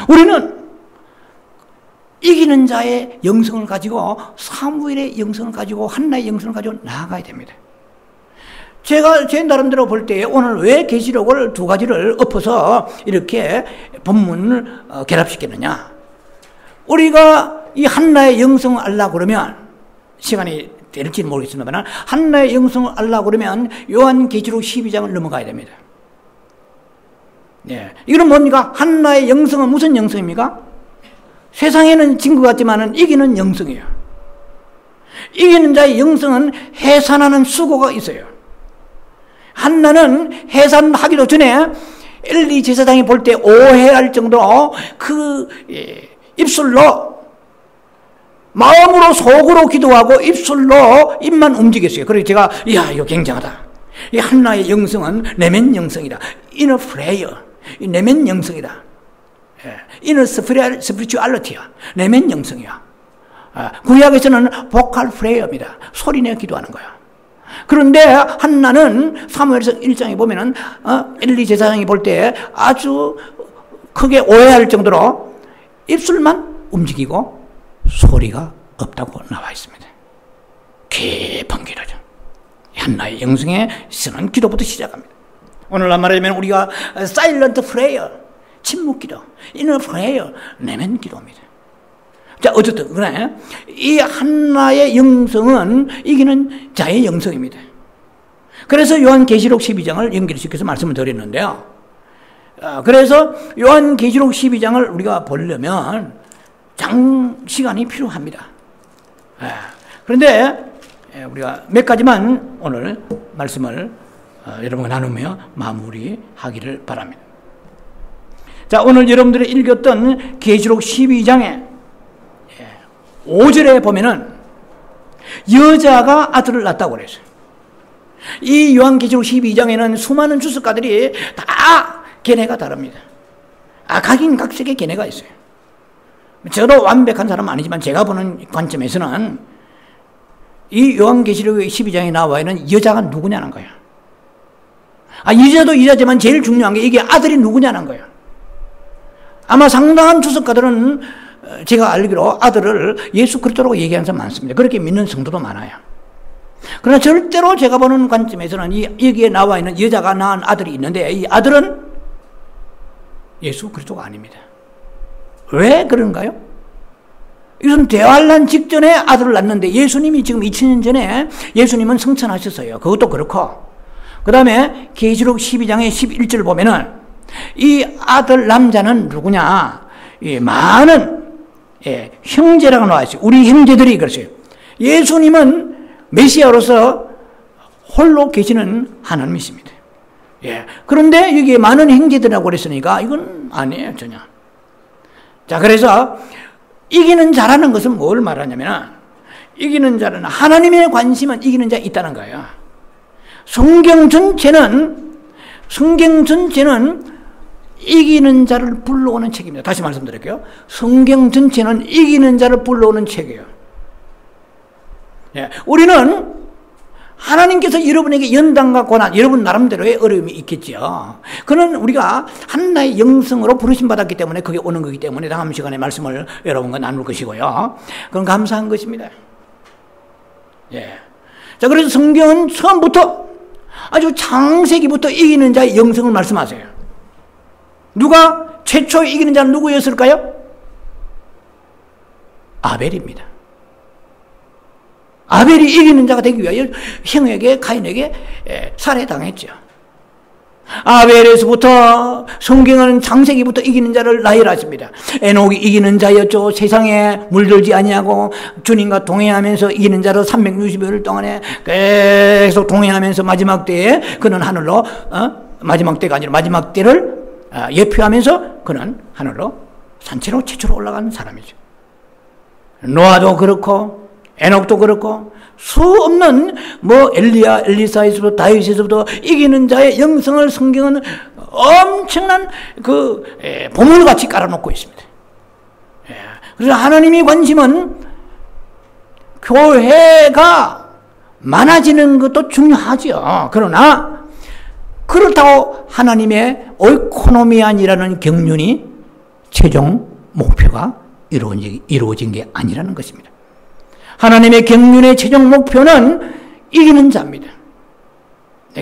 우리는 이기는 자의 영성을 가지고 사무엘의 영성을 가지고 한나의 영성을 가지고 나아가야 됩니다. 제가 제 나름대로 볼 때 오늘 왜 계시록을 두 가지를 엎어서 이렇게 본문을 결합시켰느냐. 우리가 이 한나의 영성을 알려고 그러면 시간이 될지는 모르겠습니다만 한나의 영성을 알려고 그러면 요한계시록 12장을 넘어가야 됩니다. 네. 이건 뭡니까? 한나의 영성은 무슨 영성입니까? 세상에는 진 것 같지만 이기는 영성이에요. 이기는 자의 영성은 해산하는 수고가 있어요. 한나는 해산하기도 전에 엘리 제사장이 볼 때 오해할 정도로 그 입술로 마음으로 속으로 기도하고 입술로 입만 움직였어요. 그래서 제가 이야 이거 굉장하다. 이 한나의 영성은 내면 영성이다. inner prayer, 내면 영성이다. inner spirituality야. 내면 영성이야. 구약에서는 vocal prayer입니다. 소리내 기도하는 거야. 그런데 한나는 사무엘상 1장에 보면은 엘리 제사장이 볼 때 아주 크게 오해할 정도로 입술만 움직이고 소리가 없다고 나와 있습니다. 깊은 기도죠. 한나의 영성에 쓰는 기도부터 시작합니다. 오늘날 말하자면 우리가 silent prayer, 침묵 기도, inner prayer, 내면 기도입니다. 자, 어쨌든 그래 이 한나의 영성은 이기는 자의 영성입니다. 그래서 요한계시록 12장을 연결시켜서 말씀을 드렸는데요. 그래서 요한계시록 12장을 우리가 보려면 장시간이 필요합니다. 그런데 우리가 몇 가지만 오늘 말씀을 여러분과 나누며 마무리하기를 바랍니다. 자, 오늘 여러분들이 읽었던 계시록 12장에 5절에 보면은 여자가 아들을 낳았다고 그랬어요. 이 요한계시록 12장에는 수많은 주석가들이 다 견해가 다릅니다. 각인각색의 견해가 있어요. 저도 완벽한 사람은 아니지만 제가 보는 관점에서는 이 요한계시록 12장에 나와 있는 여자가 누구냐는 거예요. 여자도 여자지만 제일 중요한 게 이게 아들이 누구냐는 거예요. 아마 상당한 주석가들은 제가 알기로 아들을 예수 그리스도라고 얘기하는 사람 많습니다. 그렇게 믿는 성도도 많아요. 그러나 절대로 제가 보는 관점에서는 여기에 나와 있는 여자가 낳은 아들이 있는데 이 아들은 예수 그리스도가 아닙니다. 왜 그런가요? 이것은 대환란 직전에 아들을 낳는데 예수님이 지금 2000년 전에 예수님은 성천하셨어요. 그것도 그렇고 그 다음에 계시록 12장의 11절을 보면은 이 아들 남자는 누구냐? 많은 형제라고 나와 있어요. 우리 형제들이 그랬어요. 예수님은 메시아로서 홀로 계시는 하나님이십니다. 그런데 여기에 많은 형제들이라고 그랬으니까 이건 아니에요, 전혀. 자, 그래서 이기는 자라는 것은 뭘 말하냐면 이기는 자는 하나님의 관심은 이기는 자 있다는 거예요. 성경 전체는 이기는 자를 불러오는 책입니다. 다시 말씀드릴게요. 성경 전체는 이기는 자를 불러오는 책이에요. 우리는 하나님께서 여러분에게 연단과 고난, 여러분 나름대로의 어려움이 있겠죠. 그는 우리가 한나의 영성으로 부르심받았기 때문에 그게 오는 거기 때문에 다음 시간에 말씀을 여러분과 나눌 것이고요. 그건 감사한 것입니다. 자, 그래서 성경은 처음부터 아주 창세기부터 이기는 자의 영성을 말씀하세요. 누가 최초 이기는 자는 누구였을까요? 아벨입니다. 아벨이 이기는 자가 되기 위하여 형에게 가인에게 살해당했죠. 아벨에서부터 성경은 창세기부터 이기는 자를 나열하십니다. 에녹이 이기는 자였죠. 세상에 물들지 아니하고 주님과 동행하면서 이기는 자로 360일 동안에 계속 동행하면서 마지막 때에 그는 하늘로 마지막 때가 아니라 마지막 때를 예표하면서 그는 하늘로 산채로 최초로 올라간 사람이죠. 노아도 그렇고 에녹도 그렇고 수 없는 엘리야, 엘리사에서부터 다윗에서부터 이기는 자의 영성을 성경은 엄청난 보물같이 깔아놓고 있습니다. 그래서 하나님의 관심은 교회가 많아지는 것도 중요하죠. 그러나 그렇다고 하나님의 오이코노미안이라는 경륜이 최종 목표가 이루어진 게 아니라는 것입니다. 하나님의 경륜의 최종 목표는 이기는 자입니다.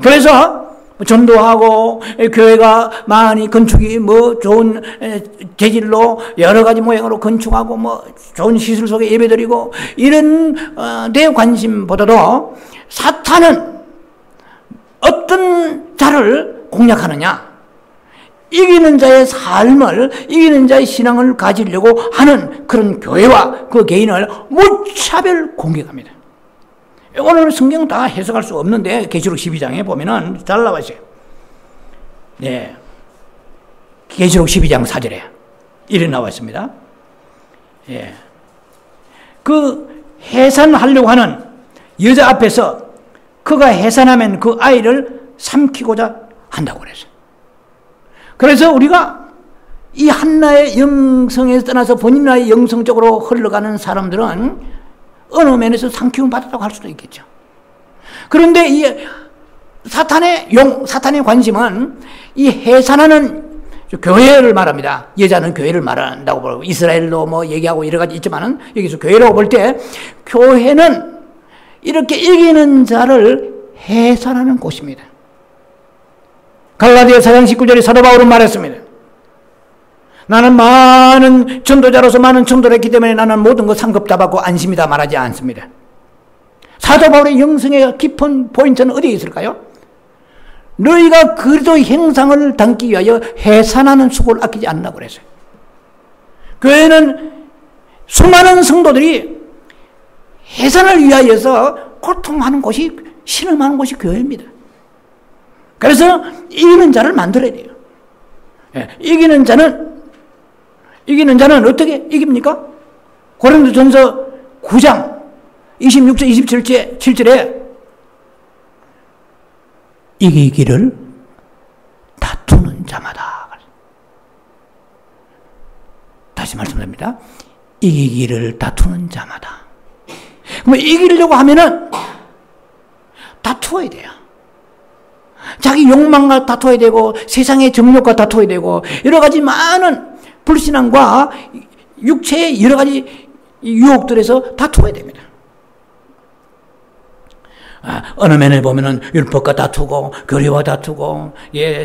그래서 전도하고 교회가 많이 건축이 좋은 재질로 여러 가지 모양으로 건축하고 좋은 시설 속에 예배드리고 이런 데 관심보다도 사탄은 어떤 자를 공략하느냐, 이기는 자의 삶을, 이기는 자의 신앙을 가지려고 하는 그런 교회와 그 개인을 무차별 공격합니다. 오늘 성경 다 해석할 수 없는데 계시록 12장에 보면은 잘 나와 있어요. 네, 계시록 12장 4절에 이래 나와 있습니다. 예, 그 해산하려고 하는 여자 앞에서 그가 해산하면 그 아이를 삼키고자 한다고 그랬어요. 그래서 우리가 이 한나의 영성에서 떠나서 본인 나의 영성적으로 흘러가는 사람들은 어느 면에서 상키움 받았다고 할 수도 있겠죠. 그런데 이 사탄의 관심은 이 해산하는 교회를 말합니다. 여자는 교회를 말한다고 보고 이스라엘로 얘기하고 여러 가지 있지만은 여기서 교회라고 볼 때 교회는 이렇게 이기는 자를 해산하는 곳입니다. 갈라디아 4장 19절에 사도 바울은 말했습니다. 나는 많은 전도자로서 많은 전도를 했기 때문에 나는 모든 것 상급 다 받고 안심이다 말하지 않습니다. 사도 바울의 영성의 깊은 포인트는 어디에 있을까요? 너희가 그리스도의 형상을 담기 위하여 해산하는 수고를 아끼지 않는다고 그랬어요. 교회는 수많은 성도들이 해산을 위하여서 고통하는 곳이, 신음하는 곳이 교회입니다. 그래서 이기는 자를 만들어야 돼요. 이기는 자는 어떻게 이깁니까? 고린도전서 9장 26절 27절에 이기기를 다투는 자마다. 다시 말씀드립니다. 이기기를 다투는 자마다. 그럼 이기려고 하면은 다투어야 돼요. 자기 욕망과 다투어야 되고 세상의 정욕과 다투어야 되고 여러 가지 많은 불신앙과 육체의 여러 가지 유혹들에서 다투어야 됩니다. 어느 면에 보면은 율법과 다투고 교리와 다투고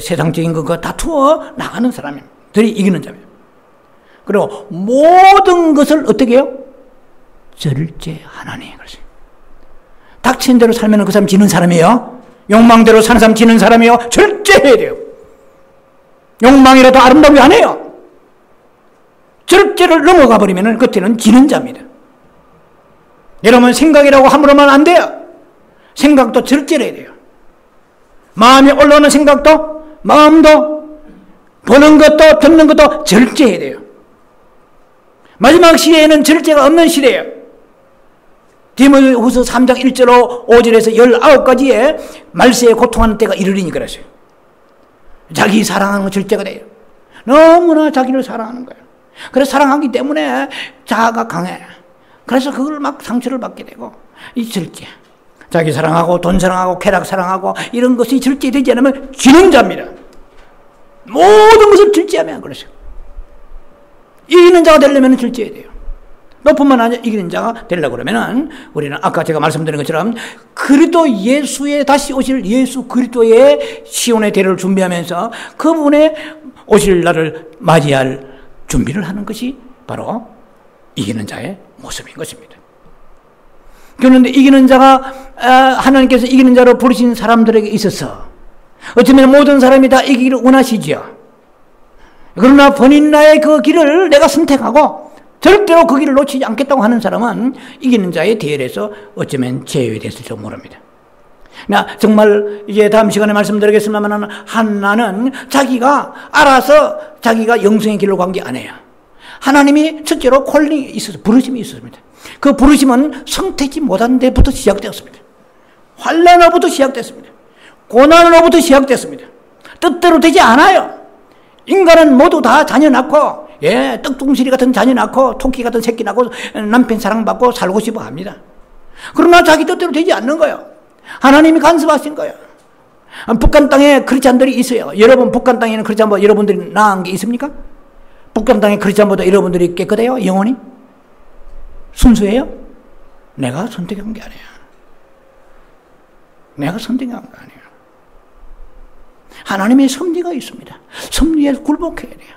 세상적인 것과 다투어 나가는 사람들이 이기는 자입니다. 그리고 모든 것을 어떻게 해요? 절제하나니. 그러세요. 닥친 대로 살면 그 사람 지는 사람이에요. 욕망대로 사는 사람 지는 사람이에요. 절제해야 돼요. 욕망이라도 아름다움이 안 해요. 절제를 넘어가 버리면 그때는 지는 자입니다. 여러분 생각이라고 함부로만 안 돼요. 생각도 절제를 해야 돼요. 마음이 올라오는 생각도, 마음도, 보는 것도 듣는 것도 절제해야 돼요. 마지막 시대에는 절제가 없는 시대예요. 디모데후서 3장 1절로 5절에서 19가지의 말세에 고통하는 때가 이르리니 그랬어요. 자기 사랑하는 건 절제가 돼요. 너무나 자기를 사랑하는 거예요. 그래서 사랑하기 때문에 자아가 강해. 그래서 그걸 막 상처를 받게 되고, 이 절제. 자기 사랑하고 돈 사랑하고 쾌락 사랑하고 이런 것이 절제되지 않으면 지는 자입니다. 모든 것을 절제하면 그러죠. 이기는 자가 되려면 절제해야 돼요. 높은만 아니라 이기는 자가 되려고 그러면은 우리는 아까 제가 말씀드린 것처럼 그리스도 예수의 다시 오실 예수 그리스도의 시온의 대를 준비하면서 그분의 오실 날을 맞이할 준비를 하는 것이 바로 이기는 자의 모습인 것입니다. 그런데 이기는 자가 하나님께서 이기는 자로 부르신 사람들에게 있어서 어쩌면 모든 사람이 다 이기기를 원하시지요. 그러나 본인 나의 그 길을 내가 선택하고 절대로 그 길을 놓치지 않겠다고 하는 사람은 이기는 자의 대열에서 어쩌면 제외됐을지도 모릅니다. 나 정말 이제 다음 시간에 말씀드리겠습니다만 한나는 자기가 알아서 자기가 영성의 길로 간 게 아니에요. 하나님이 첫째로 콜링이 있어서 부르심이 있었습니다. 그 부르심은 성태지 못한 데부터 시작되었습니다. 환난으로부터 시작됐습니다. 고난으로부터 시작됐습니다. 뜻대로 되지 않아요. 인간은 모두 다 자녀 낳고 떡둥실이 같은 자녀 낳고 토끼 같은 새끼 낳고 남편 사랑받고 살고 싶어 합니다. 그러나 자기 뜻대로 되지 않는 거예요. 하나님이 간섭하신 거예요. 북한 땅에 크리스찬들이 있어요. 여러분 북한 땅에는 크리스찬 여러분들이 낳은 게 있습니까? 북경 땅의 크리스찬보다 여러분들이 깨끗해요? 영혼이? 순수해요? 내가 선택한 게 아니야. 내가 선택한 게 아니에요. 하나님의 섭리가 있습니다. 섭리에 굴복해야 돼요.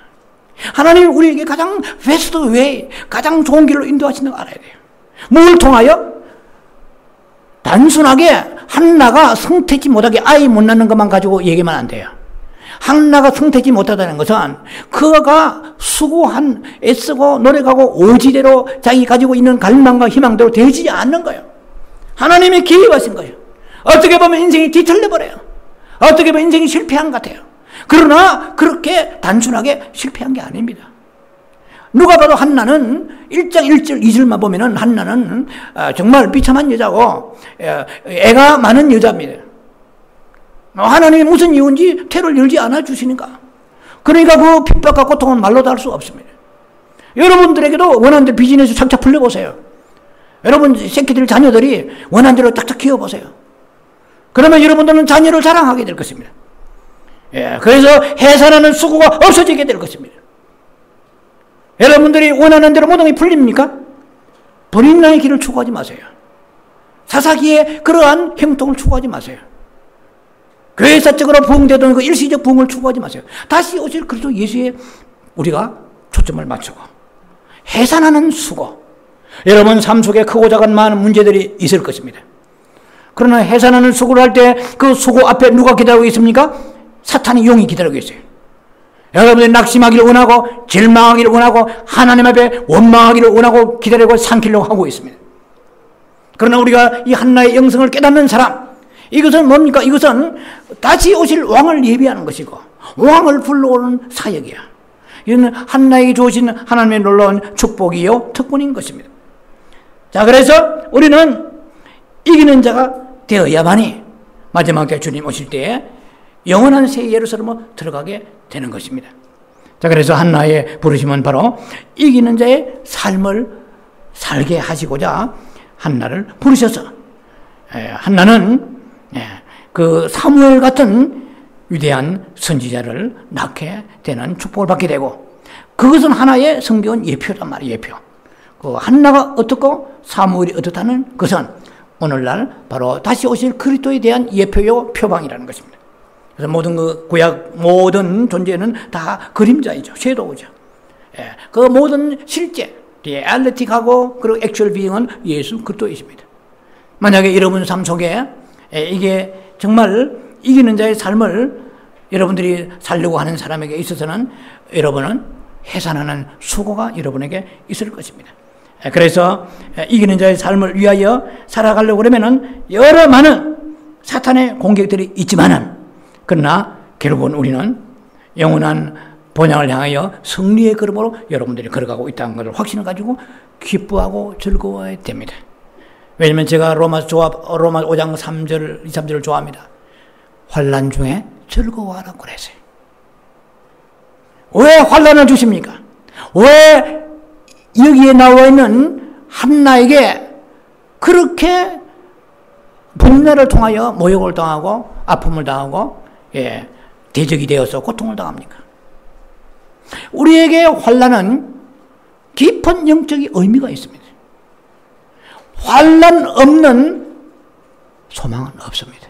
하나님이 우리에게 가장 베스트 웨이, 가장 좋은 길로 인도하신다고 알아야 돼요. 뭘 통하여? 단순하게 한나가 성태지 못하게 아이 못 낳는 것만 가지고 얘기하면 안 돼요. 한나가 성태지 못하다는 것은 그가 수고한, 애쓰고 노력하고 오지대로 자기 가지고 있는 갈망과 희망대로 되지 않는 거예요. 하나님이 기회하신 거예요. 어떻게 보면 인생이 뒤틀려버려요. 어떻게 보면 인생이 실패한 것 같아요. 그러나 그렇게 단순하게 실패한 게 아닙니다. 누가 봐도 한나는 1장 1절 2절만 보면은 한나는 정말 비참한 여자고 애가 많은 여자입니다. 하나님이 무슨 이유인지 태를 열지 않아 주시는가. 그러니까 그 핍박과 고통은 말로도 할 수 없습니다. 여러분들에게도 원하는 대로 비즈니스 착착 풀려보세요. 여러분 새끼들 자녀들이 원하는 대로 짝짝 키워보세요. 그러면 여러분들은 자녀를 자랑하게 될 것입니다. 그래서 해산하는 수고가 없어지게 될 것입니다. 여러분들이 원하는 대로 모든 게 풀립니까? 본인의 길을 추구하지 마세요. 사사기에 그러한 행동을 추구하지 마세요. 교회사적으로 부흥되던 그 일시적 부흥을 추구하지 마세요. 다시 오실 그리스도 예수에 우리가 초점을 맞추고 해산하는 수고. 여러분 삶 속에 크고 작은 많은 문제들이 있을 것입니다. 그러나 해산하는 수고를 할 때 그 수고 앞에 누가 기다리고 있습니까? 사탄의 용이 기다리고 있어요. 여러분들이 낙심하기를 원하고 절망하기를 원하고 하나님 앞에 원망하기를 원하고 기다리고 삼키려고 하고 있습니다. 그러나 우리가 이 한나의 영성을 깨닫는 사람, 이것은 뭡니까? 이것은 다시 오실 왕을 예비하는 것이고 왕을 불러오는 사역이야. 이는 한나에게 주어진 하나님의 놀라운 축복이요 특권인 것입니다. 자, 그래서 우리는 이기는 자가 되어야만이 마지막 때 주님 오실 때에 영원한 새 예루살렘으로 들어가게 되는 것입니다. 자, 그래서 한나의 부르심은 바로 이기는 자의 삶을 살게 하시고자 한나를 부르셔서 한나는 그 사무엘 같은 위대한 선지자를 낳게 되는 축복을 받게 되고 그것은 하나의 성경은 예표란 말이에요. 예표. 그 한나가 어떻고 사무엘이 어떻다는 것은 오늘날 바로 다시 오실 그리스도에 대한 예표요 표방이라는 것입니다. 그래서 모든 그 구약 모든 존재는 다 그림자이죠. 섀도우죠. 그 모든 실제 리얼리티하고 그리고 액츄얼 비잉은 예수 그리스도이십니다. 만약에 여러분 삶 속에 이게 정말 이기는 자의 삶을 여러분들이 살려고 하는 사람에게 있어서는 여러분은 해산하는 수고가 여러분에게 있을 것입니다. 그래서 이기는 자의 삶을 위하여 살아가려고 그러면은 여러 많은 사탄의 공격들이 있지만은 그러나 결국은 우리는 영원한 본향을 향하여 승리의 걸음으로 여러분들이 걸어가고 있다는 것을 확신을 가지고 기뻐하고 즐거워야 됩니다. 왜냐하면 제가 로마 5장 3절, 2, 3절을 좋아합니다. 환난 중에 즐거워하라고 그랬어요. 왜 환난을 주십니까? 왜 여기에 나와 있는 한나에게 그렇게 분내를 통하여 모욕을 당하고 아픔을 당하고 대적이 되어서 고통을 당합니까? 우리에게 환난은 깊은 영적인 의미가 있습니다. 환난 없는 소망은 없습니다.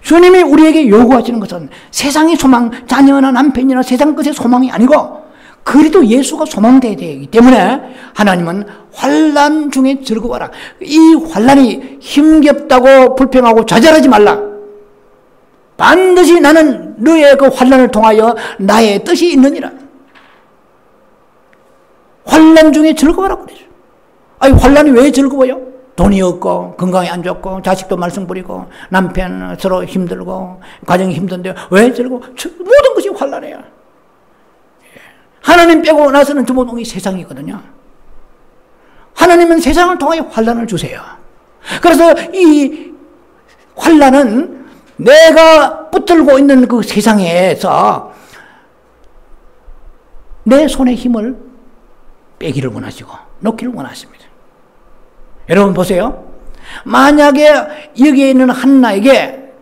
주님이 우리에게 요구하시는 것은 세상의 소망, 자녀나 남편이나 세상 것의 소망이 아니고 그리도 예수가 소망되어야 되기 때문에 하나님은 환난 중에 즐거워라. 이 환난이 힘겹다고 불평하고 좌절하지 말라. 반드시 나는 너의 그 환난을 통하여 나의 뜻이 있느니라. 환난 중에 즐거워라 그러죠. 아니 환난이 왜 즐거워요? 돈이 없고 건강이 안 좋고 자식도 말썽 부리고 남편 서로 힘들고 가정이 힘든데 왜 즐거워? 모든 것이 환난이에요. 하나님 빼고 나서는 저 모든 게 세상이거든요. 하나님은 세상을 통하여 환난을 주세요. 그래서 이 환난은 내가 붙들고 있는 그 세상에서 내 손에 힘을 빼기를 원하시고 놓기를 원하십니다. 여러분 보세요. 만약에 여기에 있는 한나에게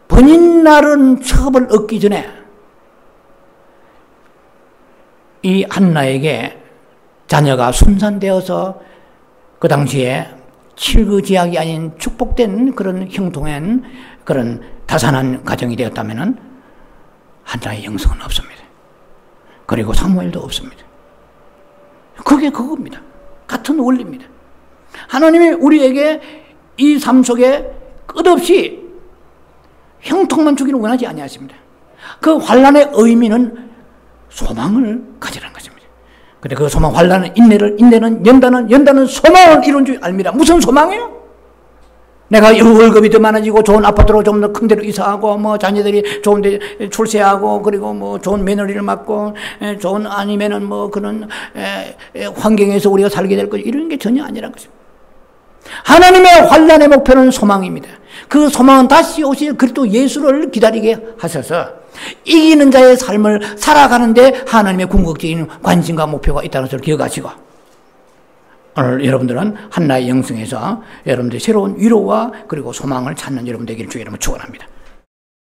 본인 나른 첩을 얻기 전에 이 한나에게 자녀가 순산되어서 그 당시에 칠그지약이 아닌 축복된 그런 형통한 그런 다산한 가정이 되었다면 한나의 영성은 없습니다. 그리고 사무엘도 없습니다. 그게 그겁니다. 같은 원리입니다. 하나님이 우리에게 이 삶 속에 끝없이 형통만 주기를 원하지 아니하십니다. 그 환난의 의미는 소망을 가지라는 것입니다. 근데 그 소망, 환난은 인내는 연단은 소망을 이룬 줄 압니다. 무슨 소망이에요? 내가 월급이 더 많아지고 좋은 아파트로 좀 더 큰 데로 이사하고 뭐 자녀들이 좋은 데 출세하고 그리고 뭐 좋은 며느리를 맡고 좋은 아니면은 뭐 그런 환경에서 우리가 살게 될 것 이런 게 전혀 아니라는 것입니다. 하나님의 환난의 목표는 소망입니다. 그 소망은 다시 오실 그리스도 예수를 기다리게 하셔서 이기는 자의 삶을 살아가는데 하나님의 궁극적인 관심과 목표가 있다는 것을 기억하시고 오늘 여러분들은 한나의 영성에서 여러분들의 새로운 위로와 그리고 소망을 찾는 여러분 되기를 주의 이름으로 축원합니다.